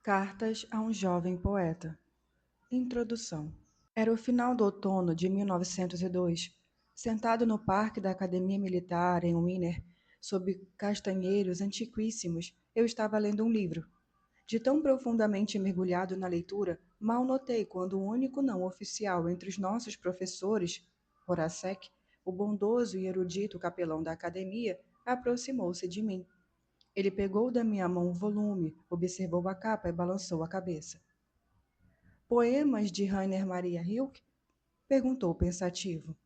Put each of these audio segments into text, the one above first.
Cartas a um jovem poeta. Introdução. Era o final do outono de 1902. Sentado no parque da Academia Militar em Wiener, sob castanheiros antiquíssimos, eu estava lendo um livro. De tão profundamente mergulhado na leitura, mal notei quando o único não oficial entre os nossos professores, Horacek, o bondoso e erudito capelão da academia, aproximou-se de mim. Ele pegou da minha mão o volume, observou a capa e balançou a cabeça. Poemas de Rainer Maria Rilke? Perguntou pensativo.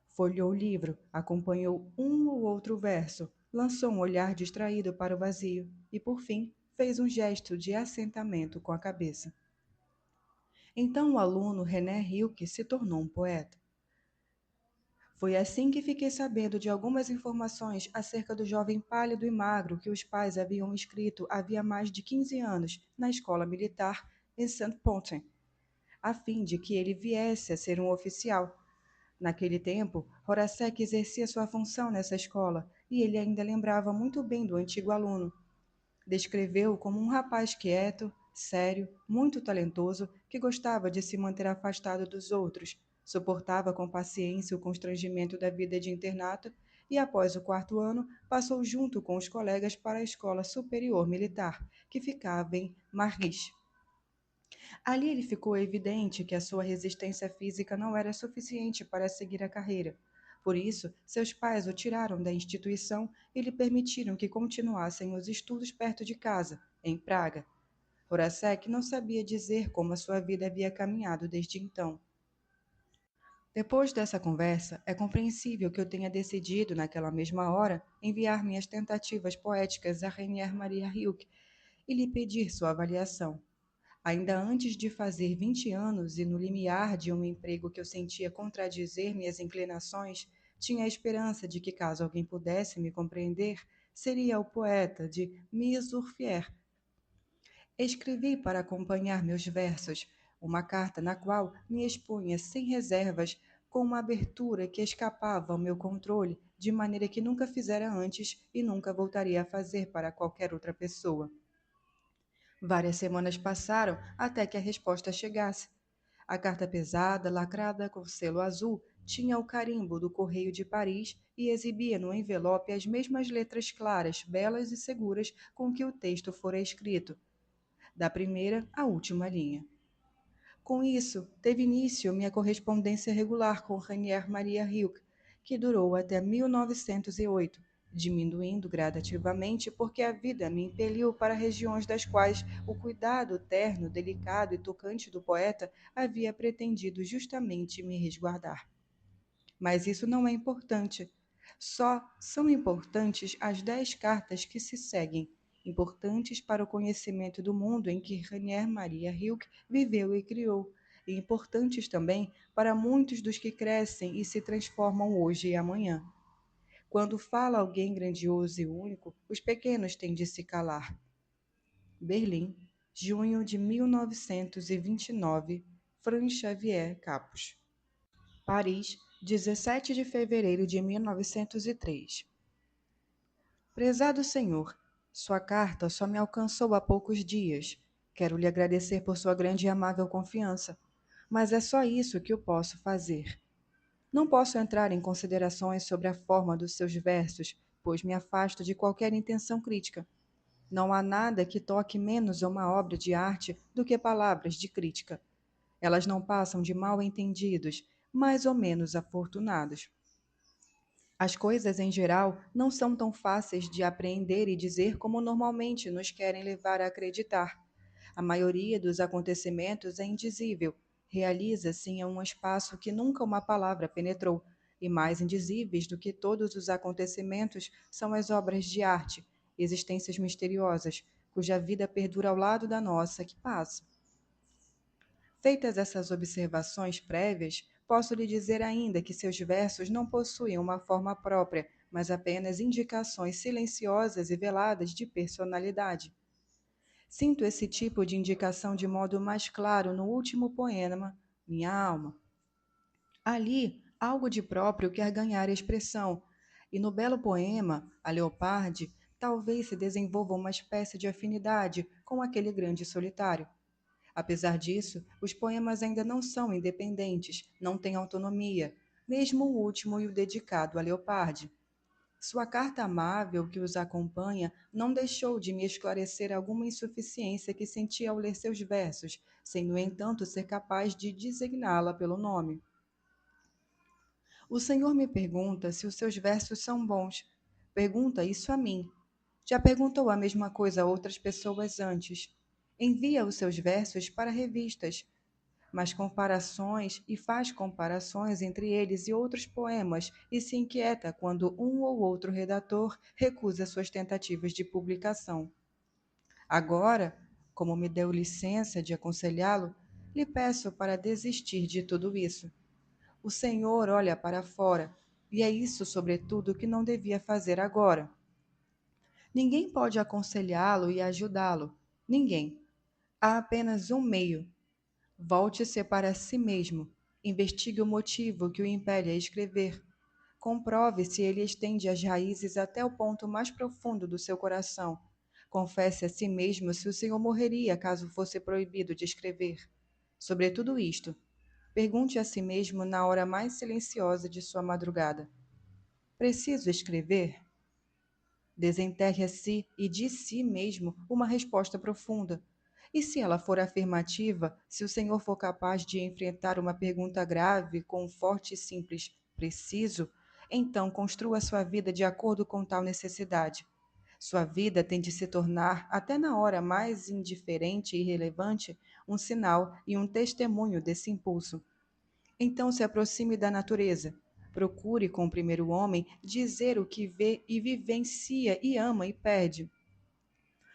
Folheou o livro, acompanhou um ou outro verso, lançou um olhar distraído para o vazio e, por fim, fez um gesto de assentamento com a cabeça. Então o aluno René Rilke se tornou um poeta. Foi assim que fiquei sabendo de algumas informações acerca do jovem pálido e magro que os pais haviam inscrito havia mais de 15 anos na escola militar em Saint-Pontin, a fim de que ele viesse a ser um oficial. Naquele tempo, Horacek exercia sua função nessa escola e ele ainda lembrava muito bem do antigo aluno. Descreveu-o como um rapaz quieto, sério, muito talentoso, que gostava de se manter afastado dos outros, suportava com paciência o constrangimento da vida de internato e, após o quarto ano, passou junto com os colegas para a Escola Superior Militar, que ficava em Margis. Ali ele ficou evidente que a sua resistência física não era suficiente para seguir a carreira. Por isso, seus pais o tiraram da instituição e lhe permitiram que continuassem os estudos perto de casa, em Praga. Horacek não sabia dizer como a sua vida havia caminhado desde então. Depois dessa conversa, é compreensível que eu tenha decidido, naquela mesma hora, enviar minhas tentativas poéticas a Rainer Maria Rilke e lhe pedir sua avaliação. Ainda antes de fazer 20 anos e no limiar de um emprego que eu sentia contradizer minhas inclinações, tinha a esperança de que, caso alguém pudesse me compreender, seria o poeta de Mies Urfier. Escrevi para acompanhar meus versos uma carta na qual me expunha sem reservas, com uma abertura que escapava ao meu controle, de maneira que nunca fizera antes e nunca voltaria a fazer para qualquer outra pessoa. Várias semanas passaram até que a resposta chegasse. A carta pesada, lacrada com selo azul, tinha o carimbo do Correio de Paris e exibia no envelope as mesmas letras claras, belas e seguras com que o texto fora escrito, da primeira à última linha. Com isso, teve início minha correspondência regular com Rainer Maria Rilke, que durou até 1908, diminuindo gradativamente porque a vida me impeliu para regiões das quais o cuidado terno, delicado e tocante do poeta havia pretendido justamente me resguardar. Mas isso não é importante. Só são importantes as 10 cartas que se seguem, importantes para o conhecimento do mundo em que Rainer Maria Rilke viveu e criou, e importantes também para muitos dos que crescem e se transformam hoje e amanhã. Quando fala alguém grandioso e único, os pequenos têm de se calar. Berlim, junho de 1929, Franz Xavier Capos. Paris, 17 de fevereiro de 1903. Prezado senhor, sua carta só me alcançou há poucos dias. Quero lhe agradecer por sua grande e amável confiança, mas é só isso que eu posso fazer. Não posso entrar em considerações sobre a forma dos seus versos, pois me afasto de qualquer intenção crítica. Não há nada que toque menos a uma obra de arte do que palavras de crítica. Elas não passam de mal-entendidos, mais ou menos afortunados. As coisas, em geral, não são tão fáceis de apreender e dizer como normalmente nos querem levar a acreditar. A maioria dos acontecimentos é indizível, realiza-se em um espaço que nunca uma palavra penetrou, e mais indizíveis do que todos os acontecimentos são as obras de arte, existências misteriosas, cuja vida perdura ao lado da nossa que passa. Feitas essas observações prévias, posso lhe dizer ainda que seus versos não possuem uma forma própria, mas apenas indicações silenciosas e veladas de personalidade. Sinto esse tipo de indicação de modo mais claro no último poema, Minha Alma. Ali, algo de próprio quer ganhar expressão, e no belo poema, A Leoparde, talvez se desenvolva uma espécie de afinidade com aquele grande solitário. Apesar disso, os poemas ainda não são independentes, não têm autonomia, mesmo o último e o dedicado a Leopardi. Sua carta amável que os acompanha não deixou de me esclarecer alguma insuficiência que senti ao ler seus versos, sem, no entanto, ser capaz de designá-la pelo nome. O Senhor me pergunta se os seus versos são bons. Pergunta isso a mim. Já perguntou a mesma coisa a outras pessoas antes. Envia os seus versos para revistas, mas comparações e faz comparações entre eles e outros poemas e se inquieta quando um ou outro redator recusa suas tentativas de publicação. Agora, como me deu licença de aconselhá-lo, lhe peço para desistir de tudo isso. O Senhor olha para fora, e é isso, sobretudo, que não devia fazer agora. Ninguém pode aconselhá-lo e ajudá-lo. Ninguém. Há apenas um meio. Volte-se para si mesmo. Investigue o motivo que o impele a escrever. Comprove se ele estende as raízes até o ponto mais profundo do seu coração. Confesse a si mesmo se o Senhor morreria caso fosse proibido de escrever. Sobre tudo isto, pergunte a si mesmo na hora mais silenciosa de sua madrugada: preciso escrever? Desenterre a si e de si mesmo uma resposta profunda. E se ela for afirmativa, se o Senhor for capaz de enfrentar uma pergunta grave com um forte e simples preciso, então construa sua vida de acordo com tal necessidade. Sua vida tem de se tornar, até na hora mais indiferente e irrelevante, um sinal e um testemunho desse impulso. Então se aproxime da natureza. Procure com o primeiro homem dizer o que vê e vivencia e ama e pede.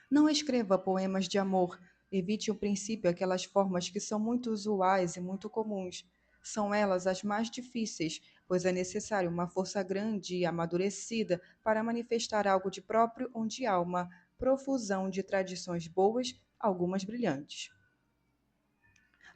Não escreva poemas de amor. Evite o princípio aquelas formas que são muito usuais e muito comuns. São elas as mais difíceis, pois é necessário uma força grande e amadurecida para manifestar algo de próprio onde há uma profusão de tradições boas, algumas brilhantes.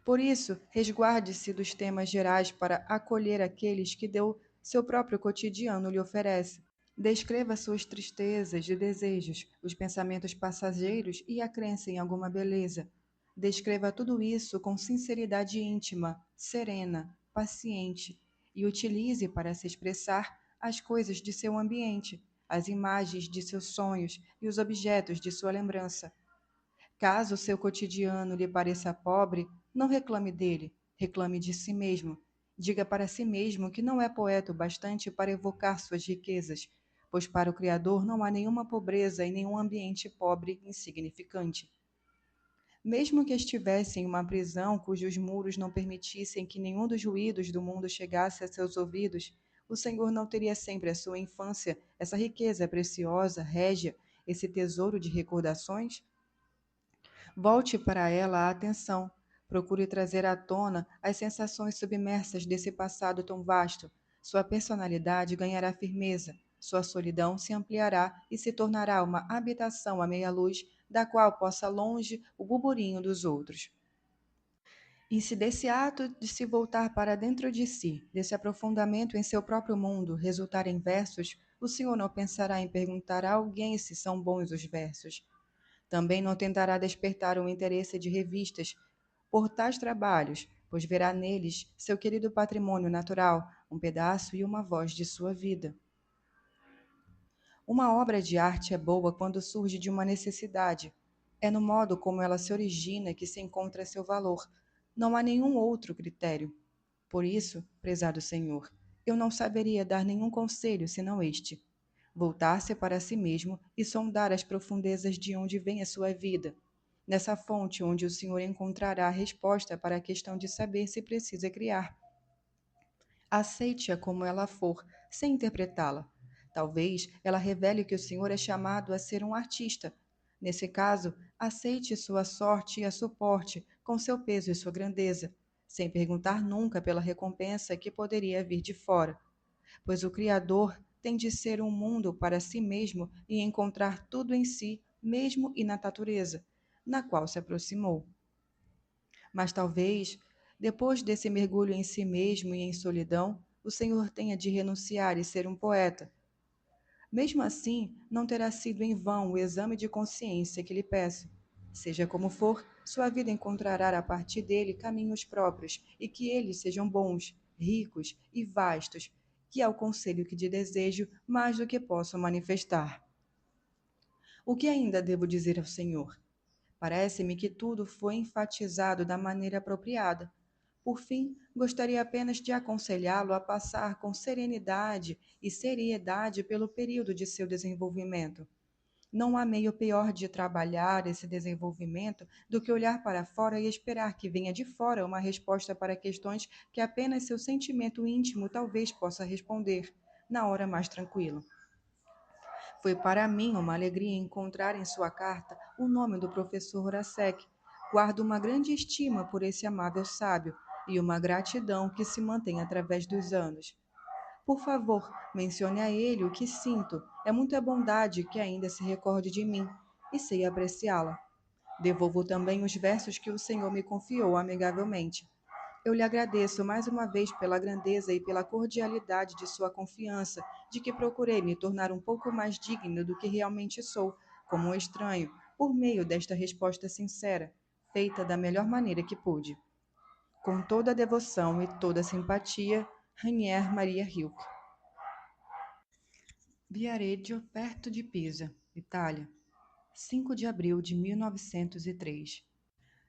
Por isso, resguarde-se dos temas gerais para acolher aqueles que Deus, seu próprio cotidiano, lhe oferece. Descreva suas tristezas e desejos, os pensamentos passageiros e a crença em alguma beleza. Descreva tudo isso com sinceridade íntima, serena, paciente, e utilize para se expressar as coisas de seu ambiente, as imagens de seus sonhos e os objetos de sua lembrança. Caso seu cotidiano lhe pareça pobre, não reclame dele, reclame de si mesmo. Diga para si mesmo que não é poeta o bastante para evocar suas riquezas, pois para o Criador não há nenhuma pobreza em nenhum ambiente pobre e insignificante. Mesmo que estivesse em uma prisão cujos muros não permitissem que nenhum dos ruídos do mundo chegasse a seus ouvidos, o Senhor não teria sempre a sua infância, essa riqueza preciosa, régia, esse tesouro de recordações? Volte para ela a atenção. Procure trazer à tona as sensações submersas desse passado tão vasto. Sua personalidade ganhará firmeza, sua solidão se ampliará e se tornará uma habitação à meia luz, da qual possa longe o burburinho dos outros. E se desse ato de se voltar para dentro de si, desse aprofundamento em seu próprio mundo, resultar em versos, o senhor não pensará em perguntar a alguém se são bons os versos. Também não tentará despertar o interesse de revistas por tais trabalhos, pois verá neles seu querido patrimônio natural, um pedaço e uma voz de sua vida. Uma obra de arte é boa quando surge de uma necessidade. É no modo como ela se origina que se encontra seu valor. Não há nenhum outro critério. Por isso, prezado Senhor, eu não saberia dar nenhum conselho senão este: voltar-se para si mesmo e sondar as profundezas de onde vem a sua vida. Nessa fonte onde o Senhor encontrará a resposta para a questão de saber se precisa criar. Aceite-a como ela for, sem interpretá-la. Talvez ela revele que o Senhor é chamado a ser um artista. Nesse caso, aceite sua sorte e a suporte, com seu peso e sua grandeza, sem perguntar nunca pela recompensa que poderia vir de fora, pois o Criador tem de ser um mundo para si mesmo e encontrar tudo em si, mesmo e na natureza, na qual se aproximou. Mas talvez, depois desse mergulho em si mesmo e em solidão, o Senhor tenha de renunciar e ser um poeta. Mesmo assim, não terá sido em vão o exame de consciência que lhe peço. Seja como for, sua vida encontrará a partir dele caminhos próprios, e que eles sejam bons, ricos e vastos, que é o conselho que te desejo mais do que posso manifestar. O que ainda devo dizer ao Senhor? Parece-me que tudo foi enfatizado da maneira apropriada. Por fim, gostaria apenas de aconselhá-lo a passar com serenidade e seriedade pelo período de seu desenvolvimento. Não há meio pior de trabalhar esse desenvolvimento do que olhar para fora e esperar que venha de fora uma resposta para questões que apenas seu sentimento íntimo talvez possa responder, na hora mais tranquila. Foi para mim uma alegria encontrar em sua carta o nome do professor Horacek. Guardo uma grande estima por esse amável sábio e uma gratidão que se mantém através dos anos. Por favor, mencione a ele o que sinto. É muita bondade que ainda se recorde de mim e sei apreciá-la. Devolvo também os versos que o Senhor me confiou amigavelmente. Eu lhe agradeço mais uma vez pela grandeza e pela cordialidade de sua confiança, de que procurei me tornar um pouco mais digno do que realmente sou, como um estranho, por meio desta resposta sincera, feita da melhor maneira que pude. Com toda a devoção e toda a simpatia, Rainier Maria Hilke. Viareggio, perto de Pisa, Itália, 5 de abril de 1903.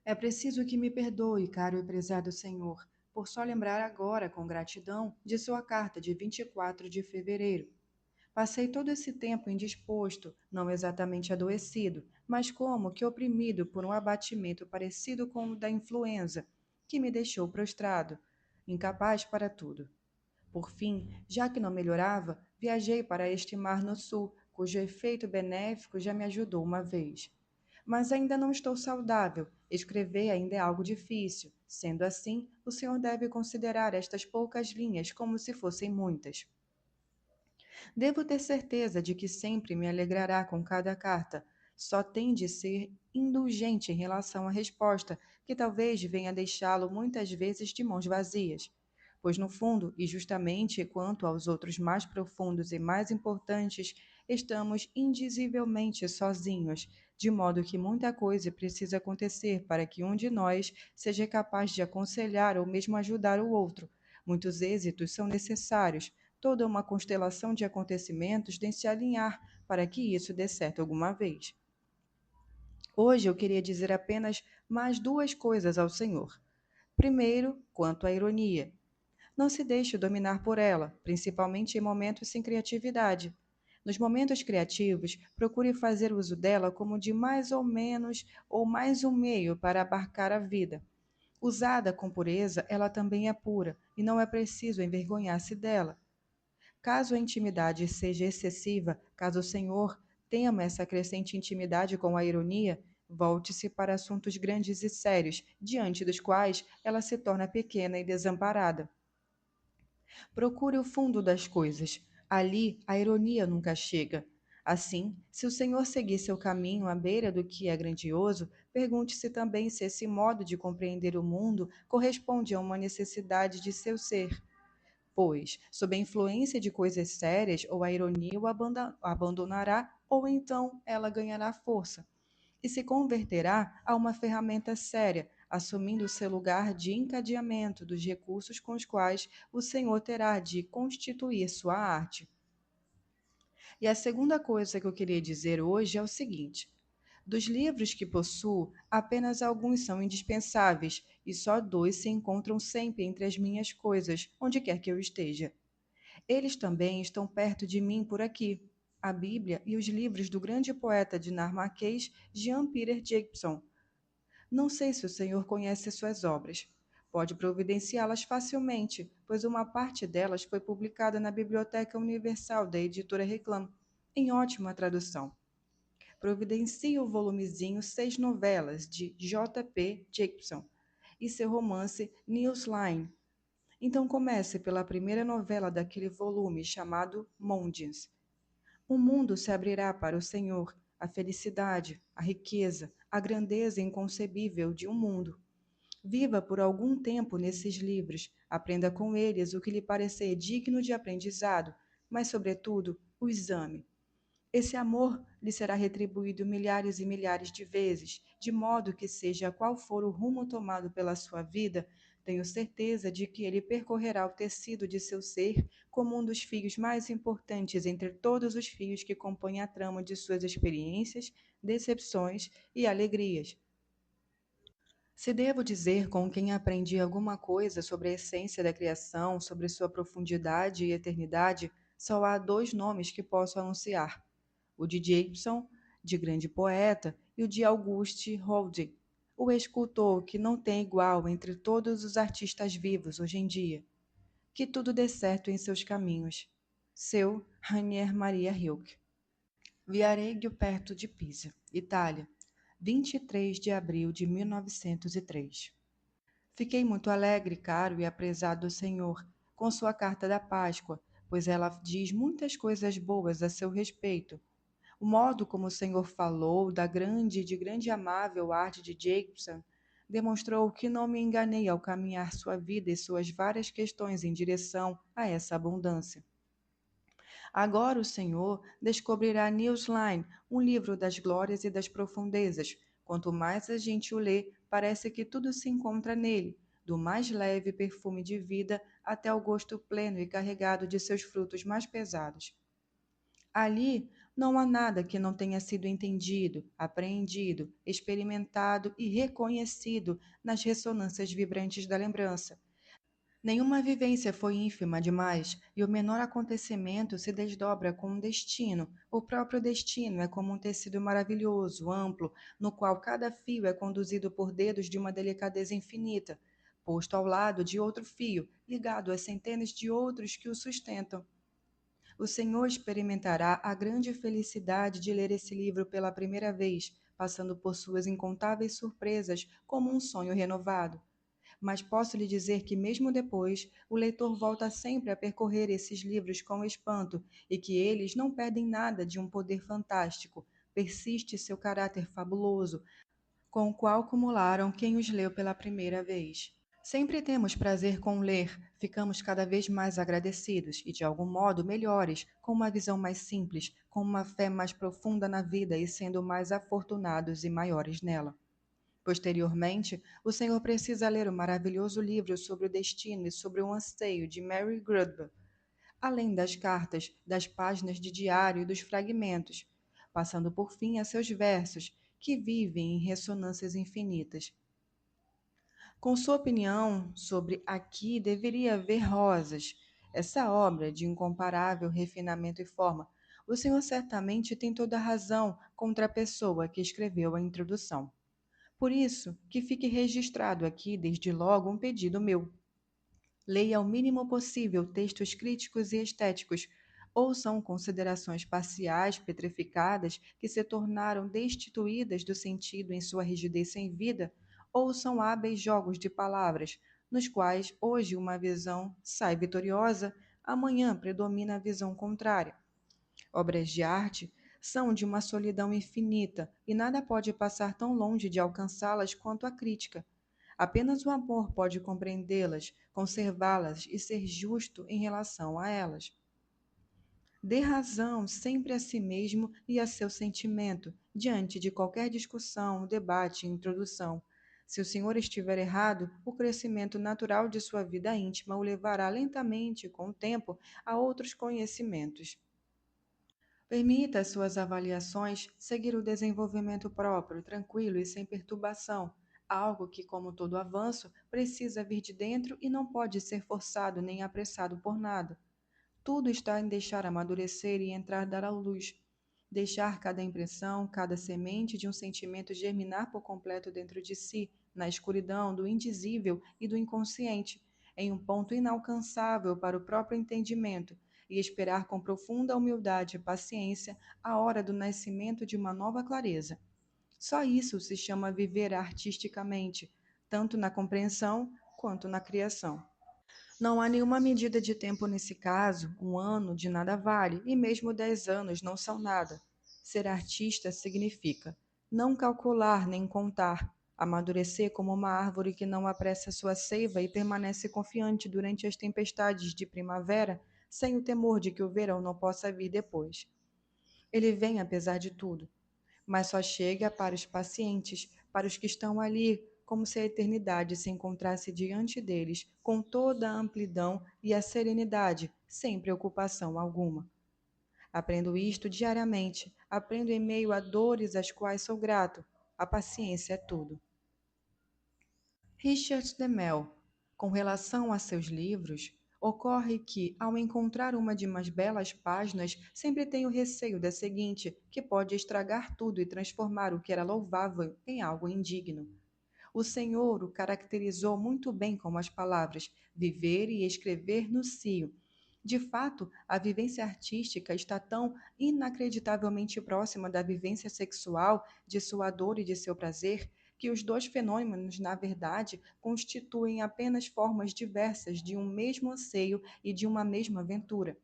É preciso que me perdoe, caro e prezado Senhor, por só lembrar agora, com gratidão, de sua carta de 24 de fevereiro. Passei todo esse tempo indisposto, não exatamente adoecido, mas como que oprimido por um abatimento parecido com o da influenza, que me deixou prostrado, incapaz para tudo. Por fim, já que não melhorava, viajei para este mar no sul, cujo efeito benéfico já me ajudou uma vez. Mas ainda não estou saudável. Escrever ainda é algo difícil. Sendo assim, o senhor deve considerar estas poucas linhas como se fossem muitas. Devo ter certeza de que sempre me alegrará com cada carta. Só tem de ser indulgente em relação à resposta, que talvez venha deixá-lo muitas vezes de mãos vazias. Pois, no fundo, e justamente quanto aos outros mais profundos e mais importantes, estamos indizivelmente sozinhos, de modo que muita coisa precisa acontecer para que um de nós seja capaz de aconselhar ou mesmo ajudar o outro. Muitos êxitos são necessários, toda uma constelação de acontecimentos tem de se alinhar para que isso dê certo alguma vez. Hoje eu queria dizer apenas mais duas coisas ao Senhor. Primeiro, quanto à ironia. Não se deixe dominar por ela, principalmente em momentos sem criatividade. Nos momentos criativos, procure fazer uso dela como de mais ou menos ou mais um meio para abarcar a vida. Usada com pureza, ela também é pura, e não é preciso envergonhar-se dela. Caso a intimidade seja excessiva, caso o Senhor tema essa crescente intimidade com a ironia, volte-se para assuntos grandes e sérios, diante dos quais ela se torna pequena e desamparada. Procure o fundo das coisas. Ali a ironia nunca chega. Assim, se o Senhor seguir seu caminho à beira do que é grandioso, pergunte-se também se esse modo de compreender o mundo corresponde a uma necessidade de seu ser. Pois, sob a influência de coisas sérias, ou a ironia o abandonará, ou então ela ganhará força e se converterá a uma ferramenta séria, assumindo seu lugar de encadeamento dos recursos com os quais o Senhor terá de constituir sua arte. E a segunda coisa que eu queria dizer hoje é o seguinte: dos livros que possuo, apenas alguns são indispensáveis e só dois se encontram sempre entre as minhas coisas, onde quer que eu esteja. Eles também estão perto de mim por aqui. A Bíblia e os livros do grande poeta dinamarquês Jean-Pierre Jacobson. Não sei se o senhor conhece suas obras. Pode providenciá-las facilmente, pois uma parte delas foi publicada na Biblioteca Universal da editora Reclam, em ótima tradução. Providencie o volumezinho Seis Novelas, de J. P. Jacobson, e seu romance Newsline. Então comece pela primeira novela daquele volume, chamado Mondians. O mundo se abrirá para o Senhor, a felicidade, a riqueza, a grandeza inconcebível de um mundo. Viva por algum tempo nesses livros, aprenda com eles o que lhe parecer digno de aprendizado, mas, sobretudo, os ame. Esse amor lhe será retribuído milhares e milhares de vezes, de modo que, seja qual for o rumo tomado pela sua vida, tenho certeza de que ele percorrerá o tecido de seu ser como um dos fios mais importantes entre todos os fios que compõem a trama de suas experiências, decepções e alegrias. Se devo dizer com quem aprendi alguma coisa sobre a essência da criação, sobre sua profundidade e eternidade, só há dois nomes que posso anunciar: o de Jacobson, de grande poeta, e o de Auguste Rodin, o escultor que não tem igual entre todos os artistas vivos hoje em dia. Que tudo dê certo em seus caminhos. Seu Rainier Maria Rilke. Viareggio, perto de Pisa, Itália, 23 de abril de 1903. Fiquei muito alegre, caro e aprezado Senhor, com sua carta da Páscoa, pois ela diz muitas coisas boas a seu respeito. O modo como o Senhor falou da grande e de grande amável arte de Jacobson demonstrou que não me enganei ao caminhar sua vida e suas várias questões em direção a essa abundância. Agora o Senhor descobrirá Newsline, um livro das glórias e das profundezas. Quanto mais a gente o lê, parece que tudo se encontra nele, do mais leve perfume de vida até o gosto pleno e carregado de seus frutos mais pesados. Ali não há nada que não tenha sido entendido, apreendido, experimentado e reconhecido nas ressonâncias vibrantes da lembrança. Nenhuma vivência foi ínfima demais, e o menor acontecimento se desdobra com um destino. O próprio destino é como um tecido maravilhoso, amplo, no qual cada fio é conduzido por dedos de uma delicadeza infinita, posto ao lado de outro fio, ligado a centenas de outros que o sustentam. O Senhor experimentará a grande felicidade de ler esse livro pela primeira vez, passando por suas incontáveis surpresas como um sonho renovado. Mas posso lhe dizer que, mesmo depois, o leitor volta sempre a percorrer esses livros com espanto e que eles não perdem nada de um poder fantástico. Persiste seu caráter fabuloso, com o qual acumularam quem os leu pela primeira vez. Sempre temos prazer com ler, ficamos cada vez mais agradecidos e, de algum modo, melhores, com uma visão mais simples, com uma fé mais profunda na vida e sendo mais afortunados e maiores nela. Posteriormente, o Senhor precisa ler o maravilhoso livro sobre o destino e sobre o anseio de Mary Grudber, além das cartas, das páginas de diário e dos fragmentos, passando por fim a seus versos, que vivem em ressonâncias infinitas. Com sua opinião sobre Aqui deveria haver rosas, essa obra de incomparável refinamento e forma, o senhor certamente tem toda a razão contra a pessoa que escreveu a introdução. Por isso, que fique registrado aqui, desde logo, um pedido meu. Leia ao mínimo possível textos críticos e estéticos, ou são considerações parciais, petrificadas, que se tornaram destituídas do sentido em sua rigidez sem vida, ou são hábeis jogos de palavras, nos quais hoje uma visão sai vitoriosa, amanhã predomina a visão contrária. Obras de arte são de uma solidão infinita e nada pode passar tão longe de alcançá-las quanto a crítica. Apenas o amor pode compreendê-las, conservá-las e ser justo em relação a elas. Dê razão sempre a si mesmo e a seu sentimento, diante de qualquer discussão, debate e introdução. Se o senhor estiver errado, o crescimento natural de sua vida íntima o levará lentamente, com o tempo, a outros conhecimentos. Permita às suas avaliações seguir o desenvolvimento próprio, tranquilo e sem perturbação, algo que, como todo avanço, precisa vir de dentro e não pode ser forçado nem apressado por nada. Tudo está em deixar amadurecer e entrar dar à luz. Deixar cada impressão, cada semente de um sentimento germinar por completo dentro de si, na escuridão do indizível e do inconsciente, em um ponto inalcançável para o próprio entendimento, e esperar com profunda humildade e paciência a hora do nascimento de uma nova clareza. Só isso se chama viver artisticamente, tanto na compreensão quanto na criação. Não há nenhuma medida de tempo nesse caso, um ano de nada vale, e mesmo 10 anos não são nada. Ser artista significa não calcular nem contar, amadurecer como uma árvore que não apressa sua seiva e permanece confiante durante as tempestades de primavera, sem o temor de que o verão não possa vir depois. Ele vem apesar de tudo, mas só chega para os pacientes, para os que estão ali, como se a eternidade se encontrasse diante deles, com toda a amplidão e a serenidade, sem preocupação alguma. Aprendo isto diariamente, aprendo em meio a dores às quais sou grato. A paciência é tudo. Richard de Mel, com relação a seus livros, ocorre que, ao encontrar uma de mais belas páginas, sempre tenho receio da seguinte, que pode estragar tudo e transformar o que era louvável em algo indigno. O Senhor o caracterizou muito bem com as palavras viver e escrever no cio. De fato, a vivência artística está tão inacreditavelmente próxima da vivência sexual, de sua dor e de seu prazer, que os dois fenômenos, na verdade, constituem apenas formas diversas de um mesmo anseio e de uma mesma aventura.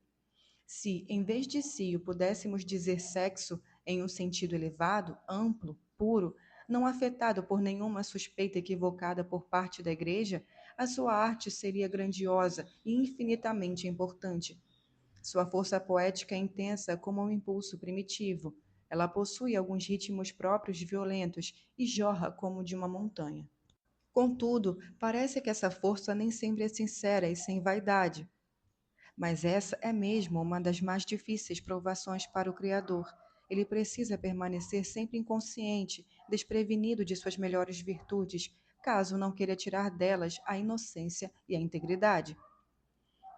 Se, em vez de cio, pudéssemos dizer sexo em um sentido elevado, amplo, puro, não afetado por nenhuma suspeita equivocada por parte da Igreja, a sua arte seria grandiosa e infinitamente importante. Sua força poética é intensa como um impulso primitivo. Ela possui alguns ritmos próprios violentos e jorra como de uma montanha. Contudo, parece que essa força nem sempre é sincera e sem vaidade. Mas essa é mesmo uma das mais difíceis provações para o Criador. Ele precisa permanecer sempre inconsciente, desprevenido de suas melhores virtudes, caso não queira tirar delas a inocência e a integridade.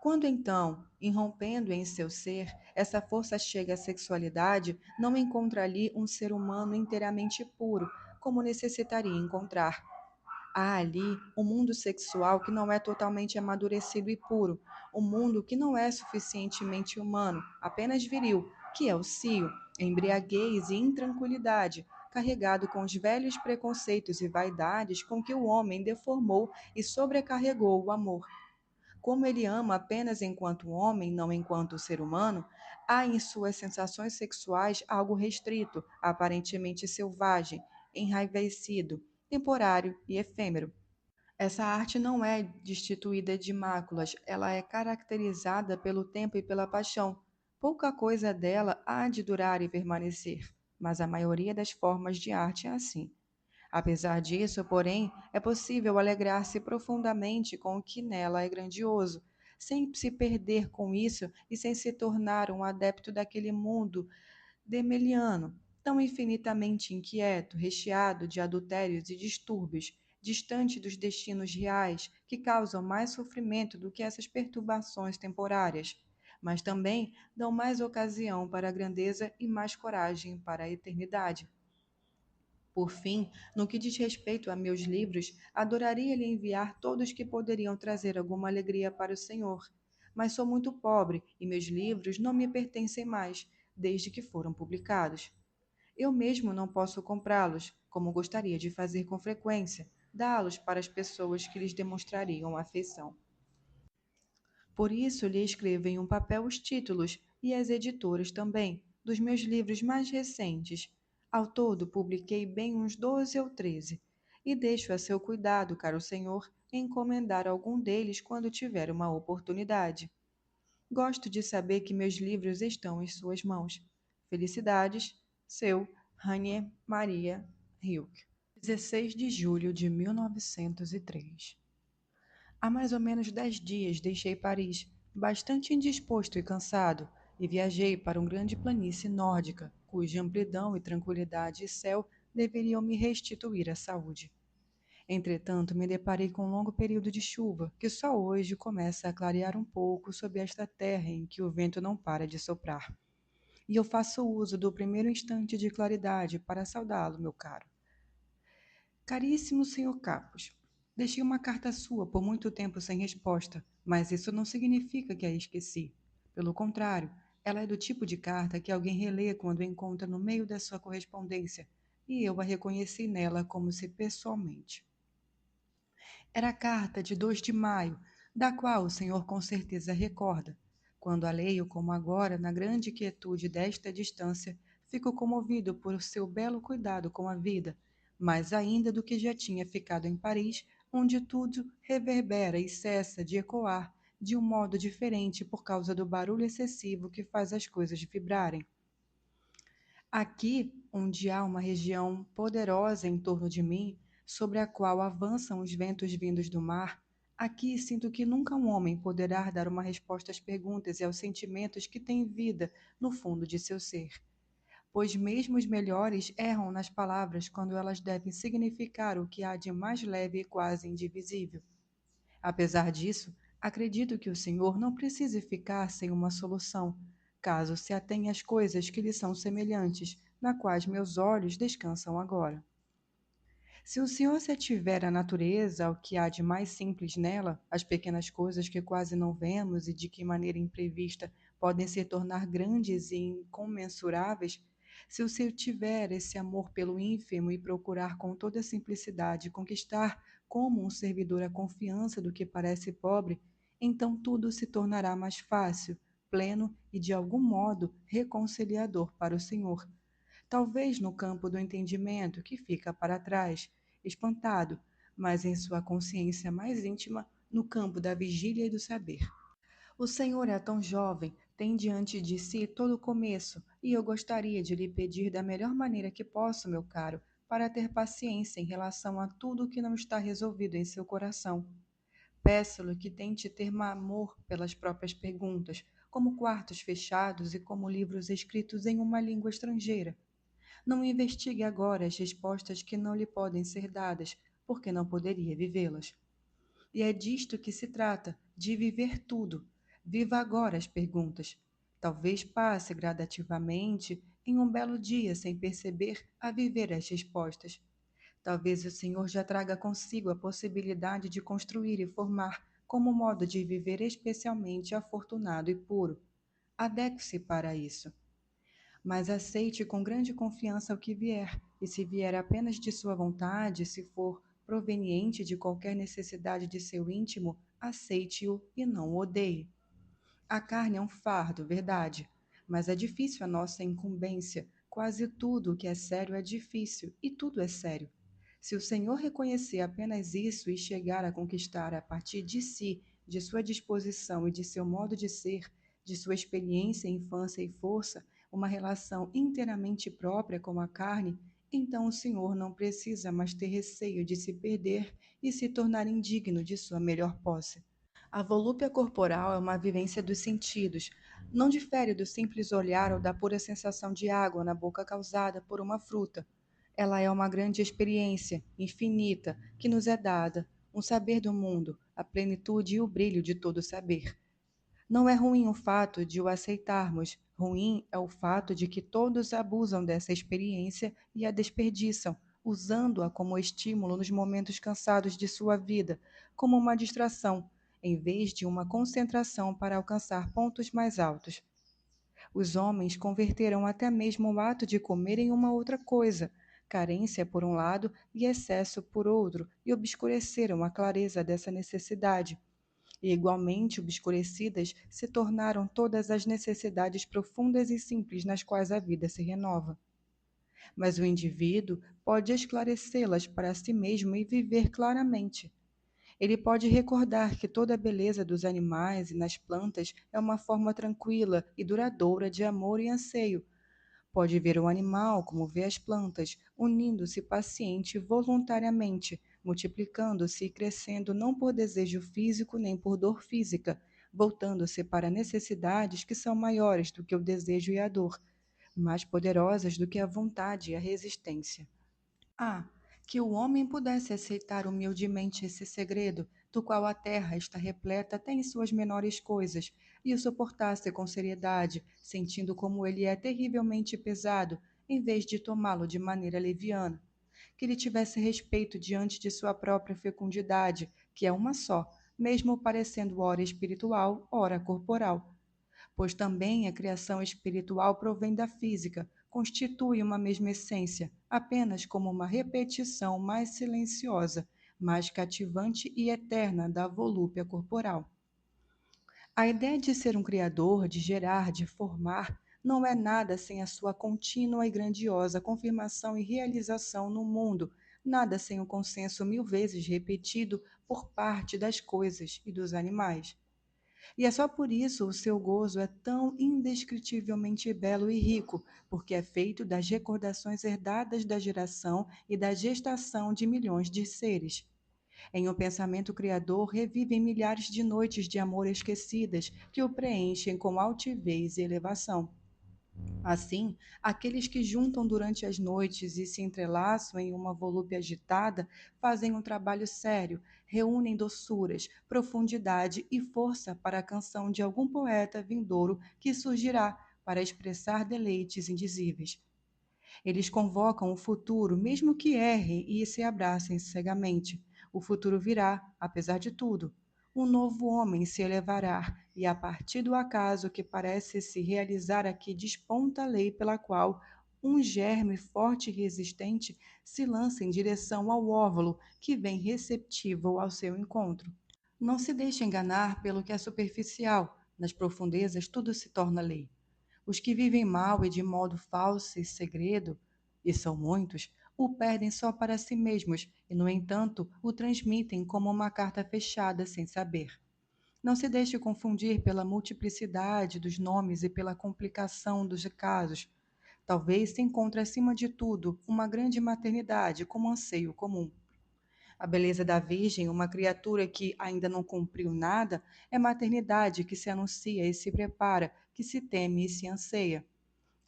Quando então, irrompendo em seu ser, essa força chega à sexualidade, não encontra ali um ser humano inteiramente puro, como necessitaria encontrar. Há ali um mundo sexual que não é totalmente amadurecido e puro, um mundo que não é suficientemente humano, apenas viril, que é o cio, embriaguez e intranquilidade, carregado com os velhos preconceitos e vaidades com que o homem deformou e sobrecarregou o amor. Como ele ama apenas enquanto homem, não enquanto ser humano, há em suas sensações sexuais algo restrito, aparentemente selvagem, enraivecido, temporário e efêmero. Essa arte não é destituída de máculas, ela é caracterizada pelo tempo e pela paixão. Pouca coisa dela há de durar e permanecer, mas a maioria das formas de arte é assim. Apesar disso, porém, é possível alegrar-se profundamente com o que nela é grandioso, sem se perder com isso e sem se tornar um adepto daquele mundo demeliano, tão infinitamente inquieto, recheado de adultérios e distúrbios, distante dos destinos reais, que causam mais sofrimento do que essas perturbações temporárias, mas também dão mais ocasião para a grandeza e mais coragem para a eternidade. Por fim, no que diz respeito a meus livros, adoraria lhe enviar todos que poderiam trazer alguma alegria para o Senhor. Mas sou muito pobre e meus livros não me pertencem mais, desde que foram publicados. Eu mesmo não posso comprá-los, como gostaria de fazer com frequência, dá-los para as pessoas que lhes demonstrariam afeição. Por isso lhe escrevo em um papel os títulos, e as editoras também, dos meus livros mais recentes. Ao todo, publiquei bem uns 12 ou 13, e deixo a seu cuidado, caro senhor, encomendar algum deles quando tiver uma oportunidade. Gosto de saber que meus livros estão em suas mãos. Felicidades, seu Rainier Maria Hilke. 16 de julho de 1903. Há mais ou menos 10 dias deixei Paris, bastante indisposto e cansado, e viajei para uma grande planície nórdica, cuja amplidão e tranquilidade e céu deveriam me restituir a saúde. Entretanto, me deparei com um longo período de chuva, que só hoje começa a clarear um pouco sob esta terra em que o vento não para de soprar. E eu faço uso do primeiro instante de claridade para saudá-lo, meu caro. Caríssimo senhor Capos, deixei uma carta sua por muito tempo sem resposta, mas isso não significa que a esqueci. Pelo contrário, ela é do tipo de carta que alguém relê quando encontra no meio da sua correspondência, e eu a reconheci nela como se pessoalmente. Era a carta de 2 de maio, da qual o senhor com certeza recorda. Quando a leio, como agora, na grande quietude desta distância, fico comovido por seu belo cuidado com a vida, mais ainda do que já tinha ficado em Paris, onde tudo reverbera e cessa de ecoar de um modo diferente por causa do barulho excessivo que faz as coisas vibrarem. Aqui, onde há uma região poderosa em torno de mim, sobre a qual avançam os ventos vindos do mar, aqui sinto que nunca um homem poderá dar uma resposta às perguntas e aos sentimentos que têm vida no fundo de seu ser. Pois mesmo os melhores erram nas palavras quando elas devem significar o que há de mais leve e quase indivisível. Apesar disso, acredito que o Senhor não precise ficar sem uma solução, caso se atenha às coisas que lhe são semelhantes, na quais meus olhos descansam agora. Se o Senhor se ativer à natureza, ao que há de mais simples nela, as pequenas coisas que quase não vemos e de que maneira imprevista podem se tornar grandes e incomensuráveis, se o Senhor tiver esse amor pelo ínfimo e procurar com toda simplicidade conquistar como um servidor a confiança do que parece pobre, então tudo se tornará mais fácil, pleno e de algum modo reconciliador para o Senhor. Talvez no campo do entendimento, que fica para trás, espantado, mas em sua consciência mais íntima, no campo da vigília e do saber. O Senhor é tão jovem, tem diante de si todo o começo, e eu gostaria de lhe pedir da melhor maneira que posso, meu caro, para ter paciência em relação a tudo o que não está resolvido em seu coração. Peço-lhe que tente ter amor pelas próprias perguntas, como quartos fechados e como livros escritos em uma língua estrangeira. Não investigue agora as respostas que não lhe podem ser dadas, porque não poderia vivê-las. E é disto que se trata, de viver tudo. Viva agora as perguntas. Talvez passe gradativamente em um belo dia sem perceber a viver as respostas. Talvez o Senhor já traga consigo a possibilidade de construir e formar como modo de viver especialmente afortunado e puro. Adeque-se para isso, mas aceite com grande confiança o que vier, e se vier apenas de sua vontade, se for proveniente de qualquer necessidade de seu íntimo, aceite-o e não o odeie. A carne é um fardo, verdade, mas é difícil a nossa incumbência. Quase tudo o que é sério é difícil, e tudo é sério. Se o Senhor reconhecer apenas isso e chegar a conquistar a partir de si, de sua disposição e de seu modo de ser, de sua experiência, infância e força, uma relação inteiramente própria com a carne, então o Senhor não precisa mais ter receio de se perder e se tornar indigno de sua melhor posse. A volúpia corporal é uma vivência dos sentidos, não difere do simples olhar ou da pura sensação de água na boca causada por uma fruta. Ela é uma grande experiência, infinita, que nos é dada, um saber do mundo, a plenitude e o brilho de todo saber. Não é ruim o fato de o aceitarmos, ruim é o fato de que todos abusam dessa experiência e a desperdiçam, usando-a como estímulo nos momentos cansados de sua vida, como uma distração, em vez de uma concentração para alcançar pontos mais altos. Os homens converteram até mesmo o ato de comer em uma outra coisa, carência por um lado e excesso por outro, e obscureceram a clareza dessa necessidade e igualmente obscurecidas se tornaram todas as necessidades profundas e simples nas quais a vida se renova. Mas o indivíduo pode esclarecê-las para si mesmo e viver claramente. Ele pode recordar que toda a beleza dos animais e nas plantas é uma forma tranquila e duradoura de amor e anseio. Pode ver o animal como vê as plantas, unindo-se paciente e voluntariamente, multiplicando-se e crescendo não por desejo físico nem por dor física, voltando-se para necessidades que são maiores do que o desejo e a dor, mais poderosas do que a vontade e a resistência. Ah, que o homem pudesse aceitar humildemente esse segredo, do qual a terra está repleta até em suas menores coisas, e o suportasse com seriedade, sentindo como ele é terrivelmente pesado, em vez de tomá-lo de maneira leviana. Que ele tivesse respeito diante de sua própria fecundidade, que é uma só, mesmo parecendo ora espiritual, ora corporal, pois também a criação espiritual provém da física, constitui uma mesma essência, apenas como uma repetição mais silenciosa, mais cativante e eterna da volúpia corporal. A ideia de ser um criador, de gerar, de formar, não é nada sem a sua contínua e grandiosa confirmação e realização no mundo, nada sem o consenso mil vezes repetido por parte das coisas e dos animais. E é só por isso o seu gozo é tão indescritivelmente belo e rico, porque é feito das recordações herdadas da geração e da gestação de milhões de seres. Em um pensamento criador, revivem milhares de noites de amor esquecidas que o preenchem com altivez e elevação. Assim, aqueles que juntam durante as noites e se entrelaçam em uma volúpia agitada fazem um trabalho sério, reúnem doçuras, profundidade e força para a canção de algum poeta vindouro que surgirá para expressar deleites indizíveis. Eles convocam o futuro, mesmo que errem e se abracem cegamente. O futuro virá, apesar de tudo. Um novo homem se elevará, e a partir do acaso que parece se realizar aqui desponta a lei pela qual um germe forte e resistente se lança em direção ao óvulo que vem receptivo ao seu encontro. Não se deixe enganar pelo que é superficial. Nas profundezas tudo se torna lei. Os que vivem mal e de modo falso e segredo, e são muitos, o perdem só para si mesmos e, no entanto, o transmitem como uma carta fechada sem saber. Não se deixe confundir pela multiplicidade dos nomes e pela complicação dos casos. Talvez se encontre acima de tudo uma grande maternidade como anseio comum. A beleza da Virgem, uma criatura que ainda não cumpriu nada, é maternidade que se anuncia e se prepara, que se teme e se anseia.